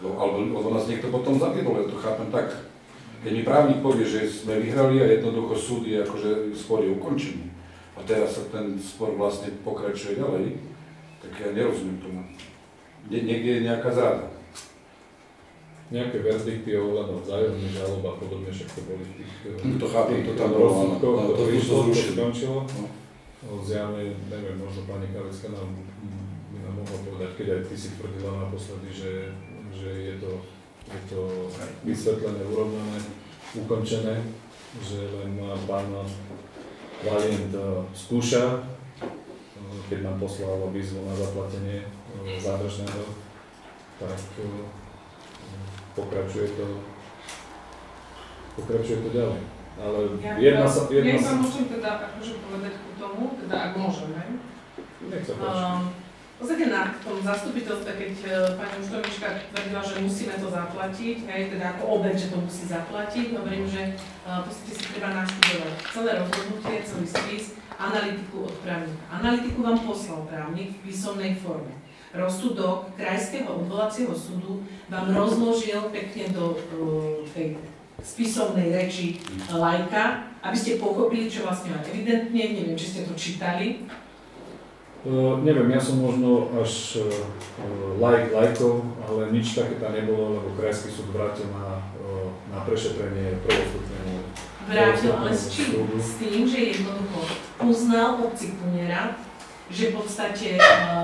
Alebo nás niekto potom zaviedol, ja to chápem tak. Keď mi právnik povie, že sme vyhrali a jednoducho súd je akože spor je ukončený a teraz sa ten spor vlastne pokračuje ďalej, tak ja nerozumiem tomu. Niekde je nejaká zrada. Nejaké verdikty ohľadom vzájomných žalob a podobne, však to boli v tých to chápem, to tam rozsudkoch, to prišlo, to zrušili. skončilo. Zjavne, neviem, možno pani Kalecka by nám mohla povedať, keď aj ty si tvrdila naposledy, že je to vysvetlené, urovnané, ukončené, že len pán Valient skúša, keď nám poslal výzvu na zaplatenie zádržného, tak pokračuje to ďalej. Ale ja sa môžem teda akože povedať ku tomu, teda ak môžem, hej? Nech sa páči. V podstate na tom zastupiteľstve, keď pani Uštovička tvrdila, že musíme to zaplatiť, hej, teda ako obeť, že to musí zaplatiť, hovorím, že v podstate si treba naštudovať celé rozhodnutie, celý spis, analytiku od právnika. Analytiku vám poslal právnik v písomnej forme. Rozsudok Krajského odvolacieho súdu vám rozložil pekne do tej spisovnej reči laika, aby ste pochopili, čo vlastne má evidentne, neviem, či ste to čítali. Neviem, ja som možno až lajkov, ale nič také tam nebolo, lebo Krajský súd vrátil na prešetrenie prvostupnému. Vrátil, ale s čím? S tým, že jednoducho uznal obcipuniera, že v podstate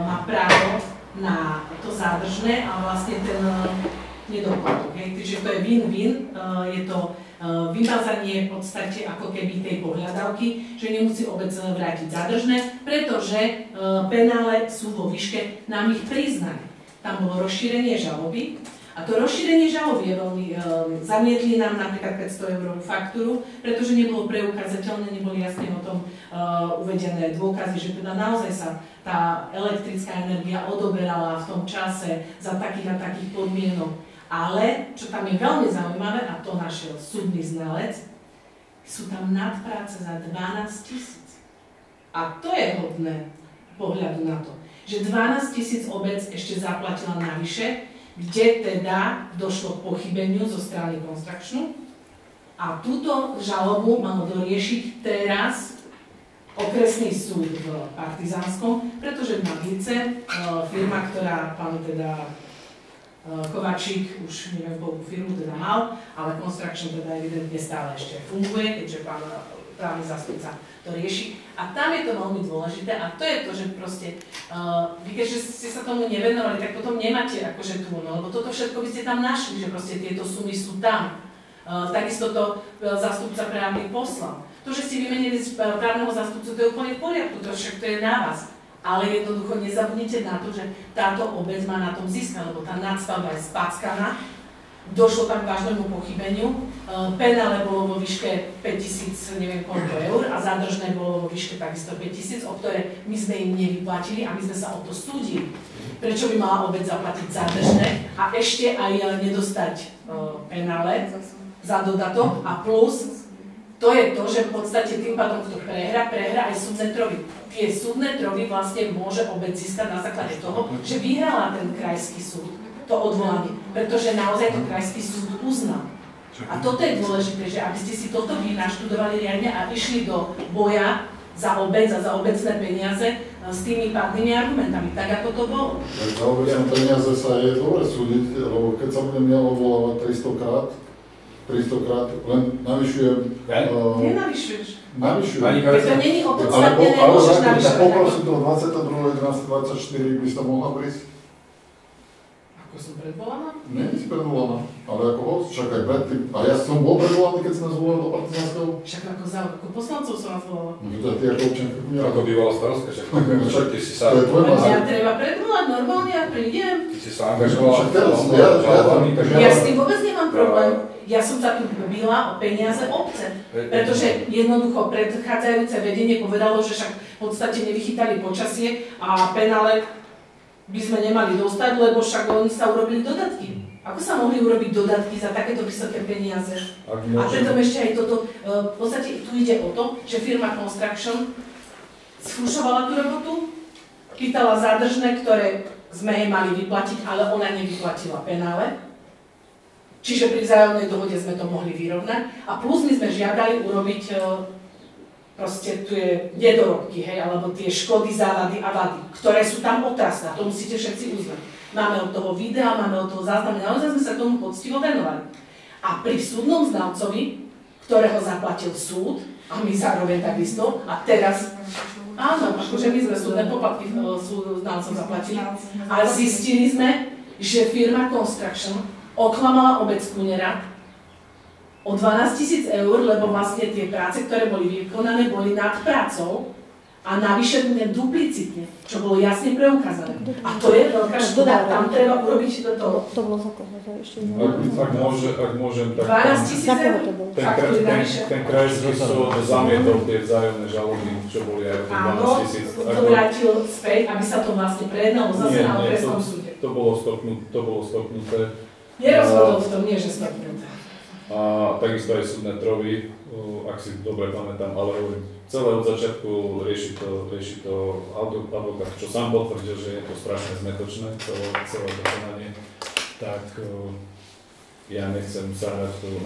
má právo na to zádržné a vlastne ten nedoplatok. Takže to je win-win, je to vymazanie v podstate ako keby tej pohľadávky, že nemusí obec vrátiť zádržné, pretože penále sú vo výške, nám ich priznali. Tam bolo rozšírenie žaloby A to rozšírenie žaloby je veľmi... Zamietli nám napríklad 500 eurovú faktúru, pretože nebolo preukázateľné, neboli jasne o tom uvedené dôkazy, že teda naozaj sa tá elektrická energia odoberala v tom čase za takých a takých podmienok. Ale, čo tam je veľmi zaujímavé, a to našiel súdny znalec, sú tam nadpráce za 12 000. A to je hodné pohľadu na to, že 12 000 obec ešte zaplatila navyše, kde teda došlo k pochybeniu zo strany Construction a túto žalobu malo doriešiť teraz okresný súd v Partizánskom, pretože v Maglice firma, ktorá pán teda Kovačík, už neviem, koľko firmu teda mal, ale Construction teda evidentne stále ešte funguje, keďže pán právny zástupca to rieši. A tam je to veľmi dôležité a to je to, že proste, vy keďže ste sa tomu nevenovali, tak potom nemáte akože tú, no, lebo toto všetko by ste tam našli, že proste tieto sumy sú tam. Takisto to zástupca právny poslal. To, že ste vymenili z právneho zástupcu, to je úplne v poriadku, to však to je na vás. Ale jednoducho nezabudnite na to, že táto obec má na tom získať, lebo tá nadstavba je spackaná, došlo tam k vážnemu pochybeniu, penále bolo vo výške 5000, neviem koľko eur a zadržné bolo vo výške takisto 5000, o ktoré my sme im nevyplatili a my sme sa o to súdili. Prečo by mala obec zaplatiť zadržné a ešte aj nedostať penále za dodatok a plus to je to, že v podstate tým pádom, kto prehra aj súdne trovy. Tie súdne trovy vlastne môže obec získať na základe toho, že vyhrala ten krajský súd. To odvolanie, pretože naozaj to krajský súd uznal. A toto je dôležité, že aby ste si toto vy naštudovali riadne a išli do boja za obec a za obecné peniaze s tými pádnymi argumentami, tak ako to bolo. Za obecné peniaze sa je dobre súdiť, lebo keď sa budem ja odvolávať 300 krát, len navyšujem... Nenavyšuješ. Navyšujem. Keď to není opodstatnené, môžeš navyšovať. Ale poprosím to 22.11.24 by ste mohla prísť? Ako som predvolaná? Nie, si predvolaná, ale ako host, však aj predtým. A ja som bol predvolaný, keď sme zvolali do Partizánskeho. Však ako poslancov som vás volala. No to je ty ako občanka. Ako bývalá starostka, však ty si sa... Ja treba predvolať normálne a prídem. Ty si sa angažovala. Ja s tým vôbec nemám problém. Ja som sa tu bila o peniaze obce, pretože jednoducho predchádzajúce vedenie povedalo, že však v podstate nevychytali počasie a penále by sme nemali dostať, lebo však oni sa urobili dodatky. Ako sa mohli urobiť dodatky za takéto vysoké peniaze? A preto ešte aj toto, v podstate tu ide o to, že firma Construction sfúšovala tú robotu, chytala zádržné, ktoré sme jej mali vyplatiť, ale ona nevyplatila penále. Čiže pri vzájomnej dohode sme to mohli vyrovnať. A plus my sme žiadali urobiť proste tie nedorobky, hej, alebo tie škody, závady a vady, ktoré sú tam otrasné. To musíte všetci uznať. Máme od toho videa, máme od toho záznamy, naozaj sme sa tomu poctivo venovali. A pri súdnom znalcovi, ktorého zaplatil súd, a my zároveň takisto, a teraz, áno, akože my sme súdne poplatky znalcom zaplatili, ale zistili sme, že firma Construction oklamala obec Kunera o 12 000 eur, lebo vlastne tie práce, ktoré boli vykonané, boli nad prácou a navyše duplicitne, čo bolo jasne preukázané. A to je veľká škoda, tam treba urobiť to. To bolo za koho? Ak môžem, tak 12 000 eur? Ten krajský súd zamietol tie vzájomné žaloby, čo boli aj o tých 12 000. Áno, to vrátil späť, aby sa to vlastne prejednalo zase na okresnom súde. To bolo stopnuté. Nerozhodol v tom, nie že stopnuté. A takisto aj súdne trovy, ak si dobre pamätám, ale celé od začiatku rieši to advokát, čo sám potvrdil, že je to strašne zmetočné, celé to konanie, tak ja nechcem sa hrať tu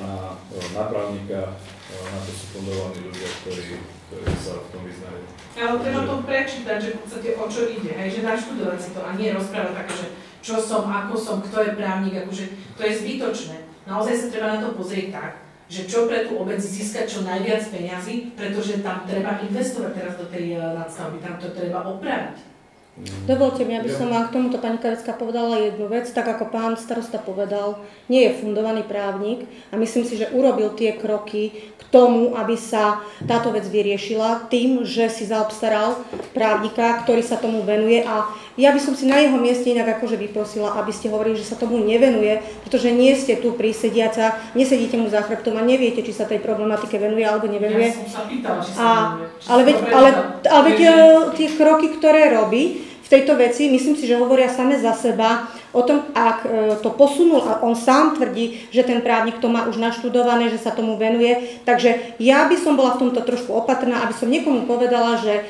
na právnika, na to sú fundovaní ľudia, ktorí sa v tom vyznajú. Ale treba to prečítať, že v podstate o čo ide, hej, že naštudovať si to a nie rozprávať také, že čo som, ako som, kto je právnik, akože to je zbytočné. Naozaj sa treba na to pozrieť tak, že čo pre tú obec získať čo najviac peňazí, pretože tam treba investovať teraz do tej nadstavby, tam to treba opraviť. Dovolte mi, aby som vám k tomuto, pani Kavecká, povedala jednu vec. Tak ako pán starosta povedal, nie je fundovaný právnik a myslím si, že urobil tie kroky k tomu, aby sa táto vec vyriešila tým, že si zaobstaral právnika, ktorý sa tomu venuje, a ja by som si na jeho mieste inak akože vyprosila, aby ste hovorili, že sa tomu nevenuje, pretože nie ste tu prísediaca, nesedíte mu za chrbtom a neviete, či sa tej problematike venuje alebo nevenuje. Ja som sa pýtala, či sa venuje. Ale veď tie kroky, ktoré robí v tejto veci, myslím si, že hovoria same za seba o tom, ak to posunul a on sám tvrdí, že ten právnik to má už naštudované, že sa tomu venuje. Takže ja by som bola v tomto trošku opatrná, aby som niekomu povedala, že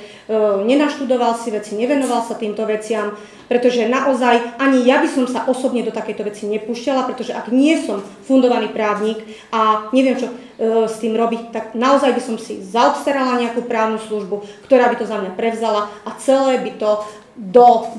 nenaštudoval si veci, nevenoval sa týmto veciam, pretože naozaj ani ja by som sa osobne do takejto veci nepúšťala, pretože ak nie som fundovaný právnik a neviem, čo s tým robiť, tak naozaj by som si zaobstarala nejakú právnu službu, ktorá by to za mňa prevzala a celé by to do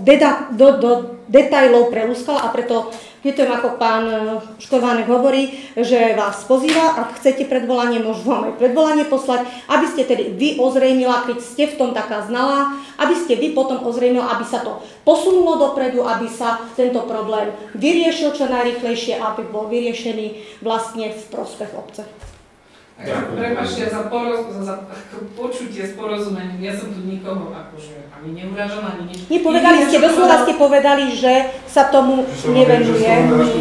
detailov prelúskala, a preto je to, ako pán Škorvánek hovorí, že vás pozýva, ak chcete predvolanie, môžu vám aj predvolanie poslať, aby ste tedy vy ozrejmila, keď ste v tom taká znalá, aby ste vy potom ozrejmila, aby sa to posunulo dopredu, aby sa tento problém vyriešil čo najrýchlejšie, aby bol vyriešený vlastne v prospech obce. Prepáčte za počutie s porozumením. Ja som tu nikoho akože ani neurážala, ani nič. Nepovedali ste, doslova ste povedali, že sa tomu nevenuje.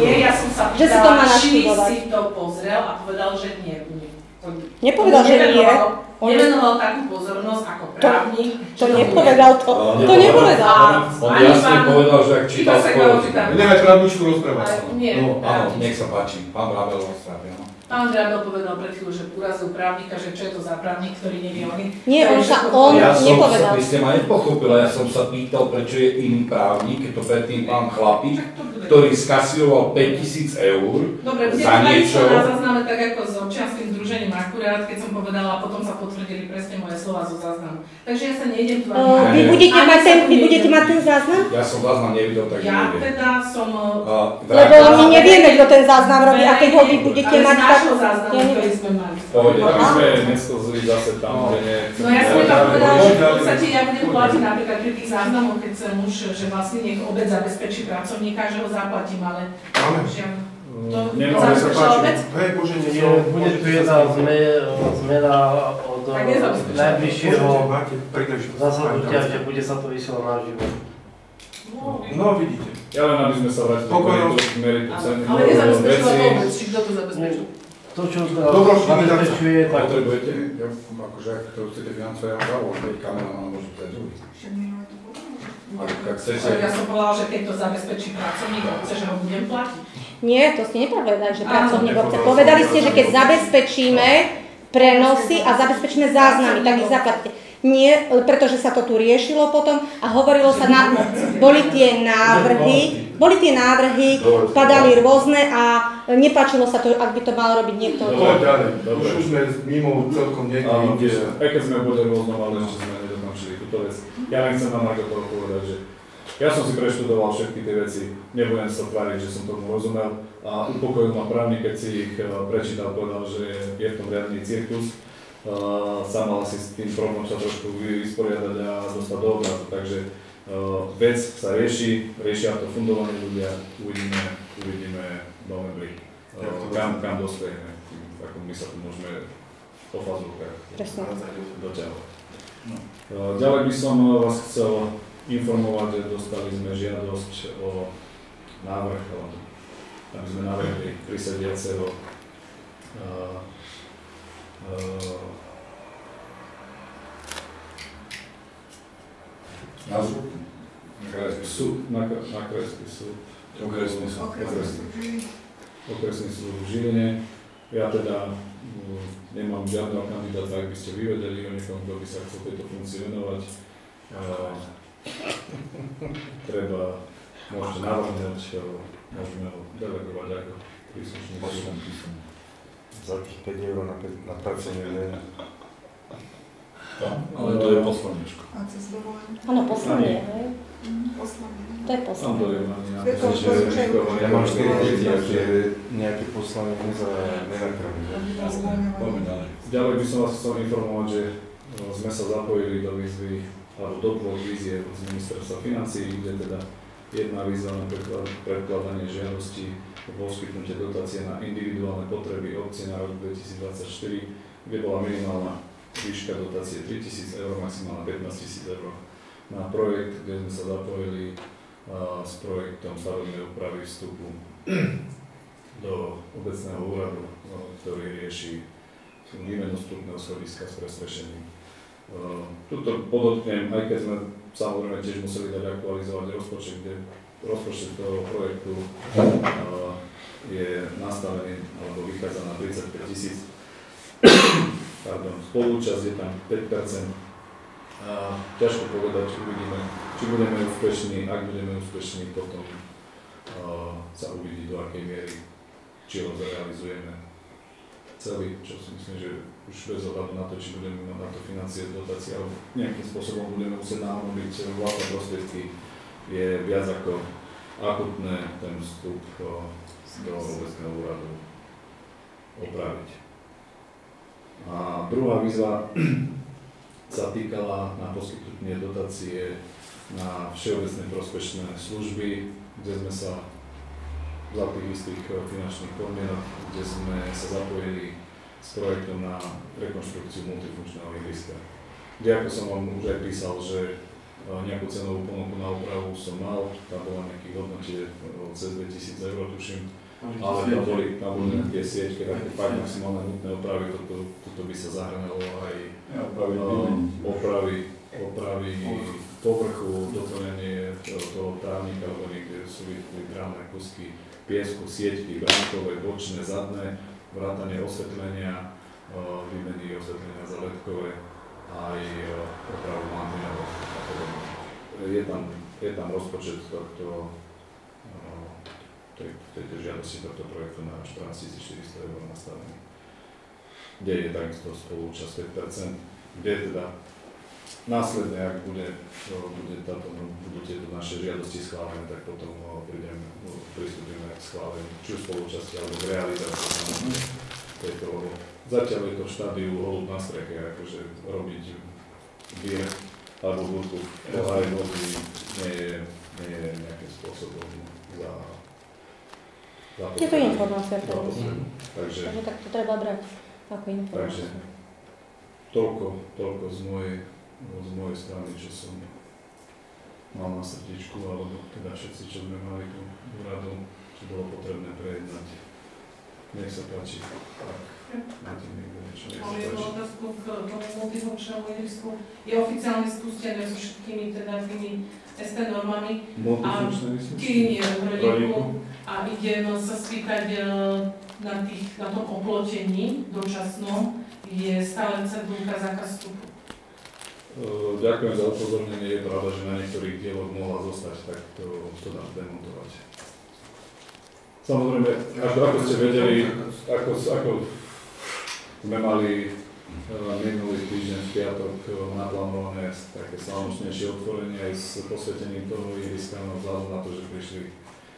Nie, ja som sa pýtala, či si to pozrel a povedal, že nie. Nepovedal, že nie. On nevenoval takú pozornosť ako právnik. To nepovedal to. To nepovedal. On jasne povedal, že ak čítal skôr. Nemáš právničku rozprávať. Nie. Áno, nech sa páči. Pán Vrabel rozprávia. Pán Vrabel povedal pred chvíľou, že urazil právnika, že čo je to za právnik, ktorý nevie o nich. Nie, on nepovedal. Vy ste ma nepochopila, ja som sa pýtal, prečo je iný právnik, keď to predtým pán Chlapík, ktorý skasioval 5 000 eur za niečo. Na zázname tak ako s občianskym združením akurát, keď som povedala, a potom sa potvrdili presne moje slova zo záznamu. Takže ja sa nejdem tu Vy budete mať ten záznam? Ja som záznam nevidel, takže ja teda som... Lebo my nevieme, kto ten záznam robí, a keď ho vy budete mať, tak... záznamu, ktorý sme mali. Pohode, aby sme neskozli zase tam, kde nie... No ja som iba povedala, že v podstate ja budem platiť napríklad pri tých záznamoch, keď chcem už, že vlastne nech obec zabezpečí pracovníka, že ho zaplatím, ale... To zabezpečila obec? Hej, Bože, bude tu jedna zmena od najbližšieho zasadnutia, že bude sa to vysielať na živo. No, vidíte. Ja len aby sme sa vrátili do meritu ceny. Ale nezabezpečila to obec, či kto to zabezpečil? To, čo zabezpečuje, tak... Potrebujete, akože ak to chcete financovať, ja vám keď kameraman môžu dať druhý. Ja som povedala, že keď to zabezpečí pracovník obce, že ho budem platiť. Nie, to ste nepovedali, že pracovník obce. Povedali ste, že keď zabezpečíme prenosy a zabezpečíme záznamy, tak ich zaplatíte. Nie, pretože sa to tu riešilo potom a hovorilo sa, boli tie návrhy, padali rôzne a nepáčilo sa to, ak by to mal robiť niekto. Dobre, už sme mimo celkom niekde. Aj keď sme boli rôznom, ale ešte sme nedokončili túto vec. Ja len chcem vám ako toho povedať, že ja som si preštudoval všetky tie veci, nebudem sa tváriť, že som tomu rozumel a upokojil ma právnik, keď si ich prečítal, povedal, že je v tom riadny cirkus. Sám mal si s tým problém sa trošku vysporiadať a dostať do obrazu, takže vec sa riešia to fundovaní ľudia, uvidíme v novembri, kam dospejeme, ako my sa tu môžeme po fazulkách doťahovať. Ďalej by som vás chcel informovať, že dostali sme žiadosť o návrh, aby sme navrhli prisediaceho na krajský súd. Okresný súd v Žiline. Ja teda nemám žiadneho kandidáta, ak by ste vyvedeli o niekom, kto by sa chcel tejto funkcii venovať. Treba, môžete navrhnúť, môžeme ho delegovať ako príslušný súd. Za tých 5 eur na pracovný deň. Ale to je poslaničko. A cez dovolenie? Áno, poslanie, hej? Poslanie. To je poslanie. Ja mám 4 deti, takže nejaké poslanie nenakrávim. Ďalej by som vás chcel informovať, že sme sa zapojili do výzvy alebo do 2 výziev z ministerstva financií, kde teda jedna výzva na predkladanie žiadosti o poskytnutie dotácie na individuálne potreby obcí na rok 2024, kde bola minimálna výška dotácie 3 000 eur, maximálna 15 000 eur. Na projekt, kde sme sa zapojili s projektom stavebnej úpravy vstupu do obecného úradu, ktorý rieši výmenu vstupného schodiska s prestrešením. Tuto podotknem, aj keď sme samozrejme tiež museli dať aktualizovať rozpočet toho projektu je nastavený, alebo vychádza na 35 000. Spolúčasť je tam 5%. Ťažko povedať, uvidíme, či budeme úspešní. Ak budeme úspešní, potom sa uvidí, do akej miery či ho zrealizujeme celý, čo si myslím, že už bez ohľadu na to, či budeme mať na to financie, dotácie, alebo nejakým spôsobom budeme musieť nárobiť vlastné prostriedky, je viac ako akutné ten vstup do obecného úradu opraviť. A druhá výzva sa týkala na poskytnutie dotácie na všeobecné prospešné služby, kde sme sa za tých istých finančných podmienok, kde sme sa zapojili s projektom na rekonštrukciu multifunkčného ihriska. Kde, ako som vám už aj písal, že nejakú cenovú ponuku na opravu som mal, tam bola nejakých hodnotie cez 2000 eur, tuším, ale tam boli nejaké sieťky, také fakt maximálne nutné opravy, toto by sa zahrnalo aj opravy povrchu, doplnenie toho trávnika, alebo niekde sú vybrané kusky piesku, sieťky, bránkové, bočné, zadné, vrátanie osvetlenia, výmeny osvetlenia zaledkové, aj opravu mantinelov a podobne. Je tam rozpočet tejto žiadosti tohto projektu na 14 400 eur nastavený, kde je takisto spolúčasť 5%, kde teda následne, ak budú tieto naše žiadosti schválené, tak potom pristúpime k schváleniu, či už spolúčasti alebo k realizácii tejto. Zatiaľ je to v štádiu holub na streche, akože robiť bier alebo budku aj vody nie je nejakým spôsobom za je to informácia, takže tak to treba brať ako informáciu. Takže toľko z mojej strany, čo som mal na srdíčku, alebo teda všetci, čo sme mali tú úradu, čo bolo potrebné prejednať. Nech sa páči. Máte niekto niečo, nech sa páči. Mám otázku k tomu multifunkčnému ihrisku. Je oficiálne spustené so všetkými teda tými ST normami. Multifunkčné nie rodinku. A idem sa spýtať na tom oplotení dočasnom, je stále cedulka zákaz vstupu. Ďakujem za upozornenie. Je pravda, že na niektorých dieloch mohla zostať, tak to dám demontovať. Samozrejme, ako ste vedeli, ako sme mali minulý týždeň v piatok naplánované také slávnostnejšie otvorenie aj s posvetením toho ihriska, no vzhľadom na to, že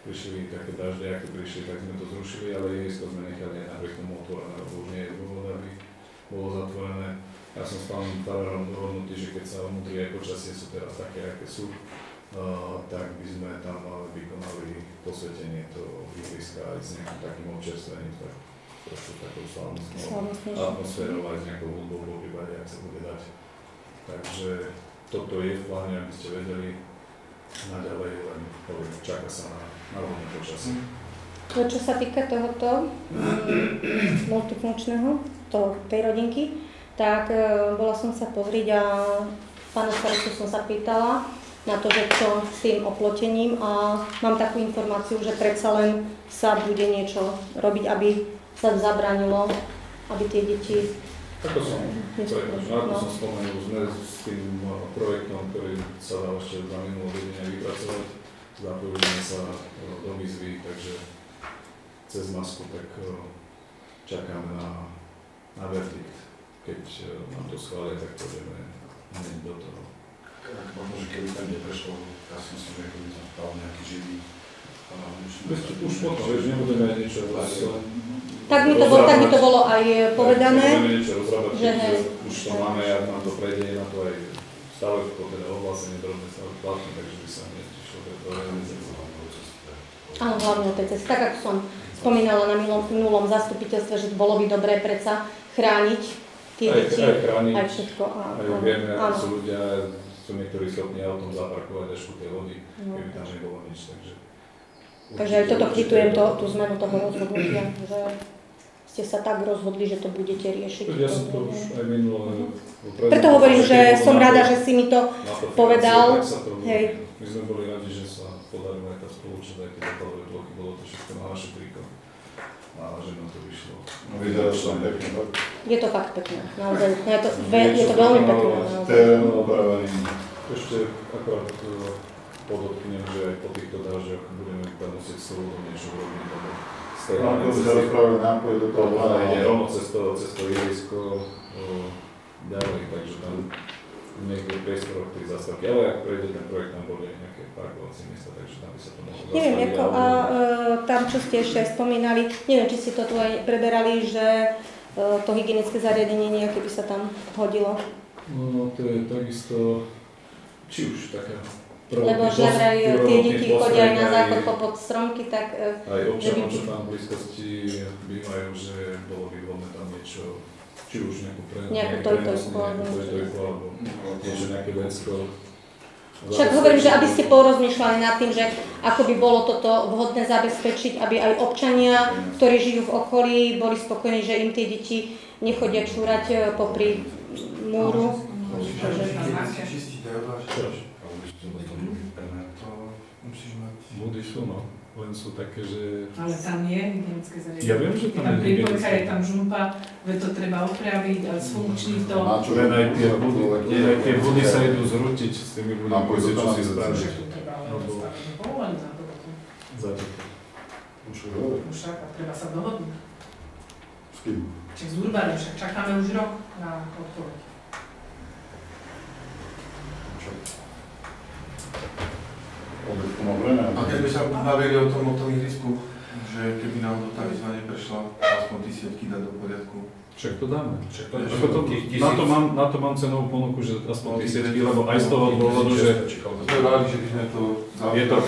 prišli také dažde, aké prišli, tak sme to zrušili, ale ihrisko sme nechali aj napriek tomu otvorené, lebo už nie je dôvod, aby bolo zatvorené. Ja som s pánom farárom dohodnutý, že keď sa vnútri aj počasie sú teraz také, aké sú, tak by sme tam vykonali posvetenie toho ihriska aj s nejakým takým občerstvením, tak trošku takou slávnostnou atmosférou aj s nejakou hudbou po prípade, ak sa bude dať. Takže toto je v pláne, aby ste vedeli, naďalej len čaká sa na rovné počasie. Čo sa týka tohoto multifunkčného, tej rodinky, tak bola som sa pozrieť a pána starostu som sa pýtala na to, že čo s tým oplotením a mám takú informáciu, že predsa len sa bude niečo robiť, aby sa zabránilo, aby tie deti... Ako som spomenul, sme s tým projektom, ktorý sa dal ešte za minulého vedenia vypracovať, zapojili sme sa do výzvy, takže cez masku tak čakáme na verdikt. Keď nám to schvália, tak pôjdeme hneď do toho. Možno, že keby tam neprešlo, ja si myslím, že keby tam stal nejaký živý. Už potom, vieš, nebudeme niečo tak mi to bolo aj povedané. Nebudeme niečo rozrábať, že už to máme, ak nám to prejde, na to aj stále to teda ohlásenie drobné stavby platné, takže by sa hneď išlo do realizácie. Áno, hlavne o tej ceste. Tak ako som spomínala na minulom zastupiteľstve, že bolo by dobré predsa chrániť tie deti. Aj chrániť, aj všetko. Aj vieme, sú ľudia, sú niektorí schopní autom zaparkovať až u tej vody, keby tam nebolo nič. Takže aj toto kvitujem, tú zmenu toho rozhodnutia, že ste sa tak rozhodli, že to budete riešiť. Ja som to už aj minulé. Preto hovorím, že som rada, že si mi to povedal. Hej. My sme boli radi, že sa podarila aj tá spoločnosť, aj keď zakladové bloky, bolo to všetko na naše triko. A že nám to vyšlo. Vyzerá to tam pekne. Je to fakt pekné, naozaj. Je to veľmi pekné. Terén opravený. Ešte akorát podotknem, že aj po týchto dážďoch budeme musieť s ľudom niečo robiť, lebo ako sa rozprávali nápoj do toho vláda. Ide rovno cez to ihrisko ďalej, takže tam niekde priestoroch tej zastávky, ale ak prejde ten projekt, tam boli nejaké parkovacie miesta, takže tam by sa to mohlo zastaviť. Neviem, ako, a tam, čo ste ešte aj spomínali, neviem, či ste to tu aj preberali, že to hygienické zariadenie nejaké by sa tam hodilo. No, to je takisto, či už také lebo že vraj tie deti chodia aj na záchod popod stromky, tak... Aj občanom, čo tam v blízkosti bývajú, že bolo by vhodné tam niečo, či už nejakú prenosnú, alebo niečo nejaké vecko. Však hovorím, že aby ste porozmýšľali nad tým, že ako by bolo toto vhodné zabezpečiť, aby aj občania, ktorí žijú v okolí, boli spokojní, že im tie deti nechodia čúrať popri múru. Múdy sú, no, len sú také, že... Ale tam je hygienické zariadenie. Ja viem, že tam je prípojka, je tam žumpa, veď to treba opraviť a sfunkčniť to. Len aj tie budy sa idú zrútiť s tými budami, čo si spraviť. Povolené na to potom. Však, a treba sa dohodnúť. S kým? Čiže s Urbanom, však čakáme už rok na odpoveď. A keď by sa bavili o tom ihrisku, že keby náhodou tá výzva neprešla, aspoň ty sietky dať do poriadku. Však to dáme. Na to mám cenovú ponuku, že aspoň tie sietky, lebo aj z toho dôvodu, že je to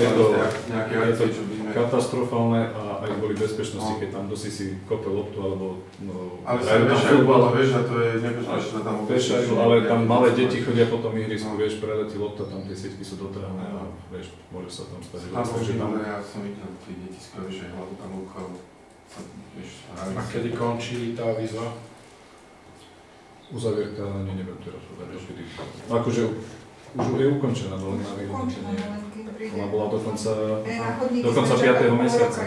katastrofálne a aj kvôli bezpečnosti, keď tam dosi si kope loptu alebo... Ale sa vieš, a to je nebezpečné, že tam obešajú, ale tam malé deti chodia po tom ihrisku, vieš, preletí lopta, tam tie sietky sú dotrhané a vieš, môže sa tam stať. Ja som videl tie deti skoro, že hlavu tam uchajú. A kedy končí tá výzva? Uzavierka, ani neviem teraz povedať, kedy. Akože už je ukončená, ale na vyhodnotenie. Ona bola dokonca 5. mesiaca.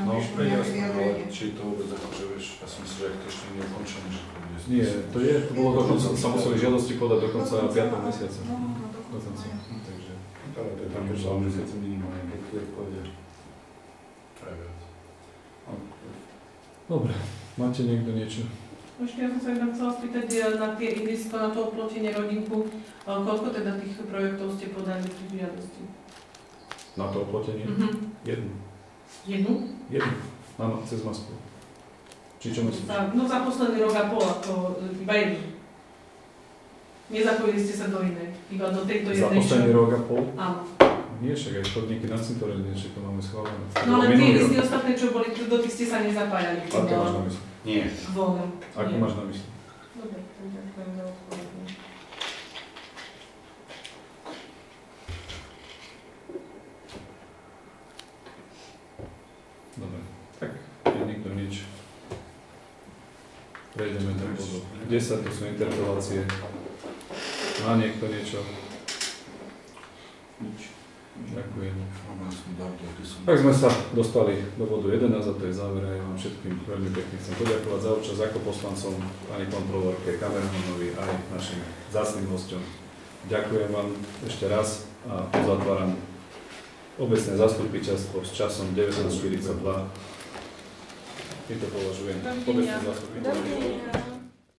No, ale či to vôbec akože vieš, ja som myslel, že to ešte nie je ukončené, že to bude... Nie, to bolo dokonca, sa museli žiadosti podať dokonca 5. mesiaca. Dokonca, takže... Ale to je tam už 2 mesiace minimálne, keď to pôjde. Dobre, máte niekto niečo? Ešte ja som sa jednom chcela spýtať na tie ihrisko, na to oplotenie rodinku. Koľko teda tých projektov ste podali pri žiadosti? Na to oplotenie? Jednu. Jednu? Jednu. Áno, cez masku. Či čo myslíš? No za posledný rok a pol, ako iba jednu. Nezapojili ste sa do inej, iba do tejto jednej. Za posledný rok a pol? Áno. Nie, však aj chodníky na cintoríne, že to máme schválené. No ale tie listy ostatné, čo boli, do tých ste sa nezapájali. Ako máš na mysli? Nie. Voľno. Ako máš na mysli? Dobre, ďakujem za odpovedanie. Dobre, tak je nikto nič. Prejdeme tak bodu 10, to sú interpelácie. Má niekto niečo? Nič. Ďakujem. Tak sme sa dostali do bodu 11 a to je záver. Ja vám všetkým veľmi pekne chcem poďakovať za účasť ako poslancom, pani kontrolórke, kameramanovi aj našim vzácnym hosťom. Ďakujem vám ešte raz a uzatváram obecné zastupiteľstvo s časom 19:42. My to považujem obecné zastupiteľstvo.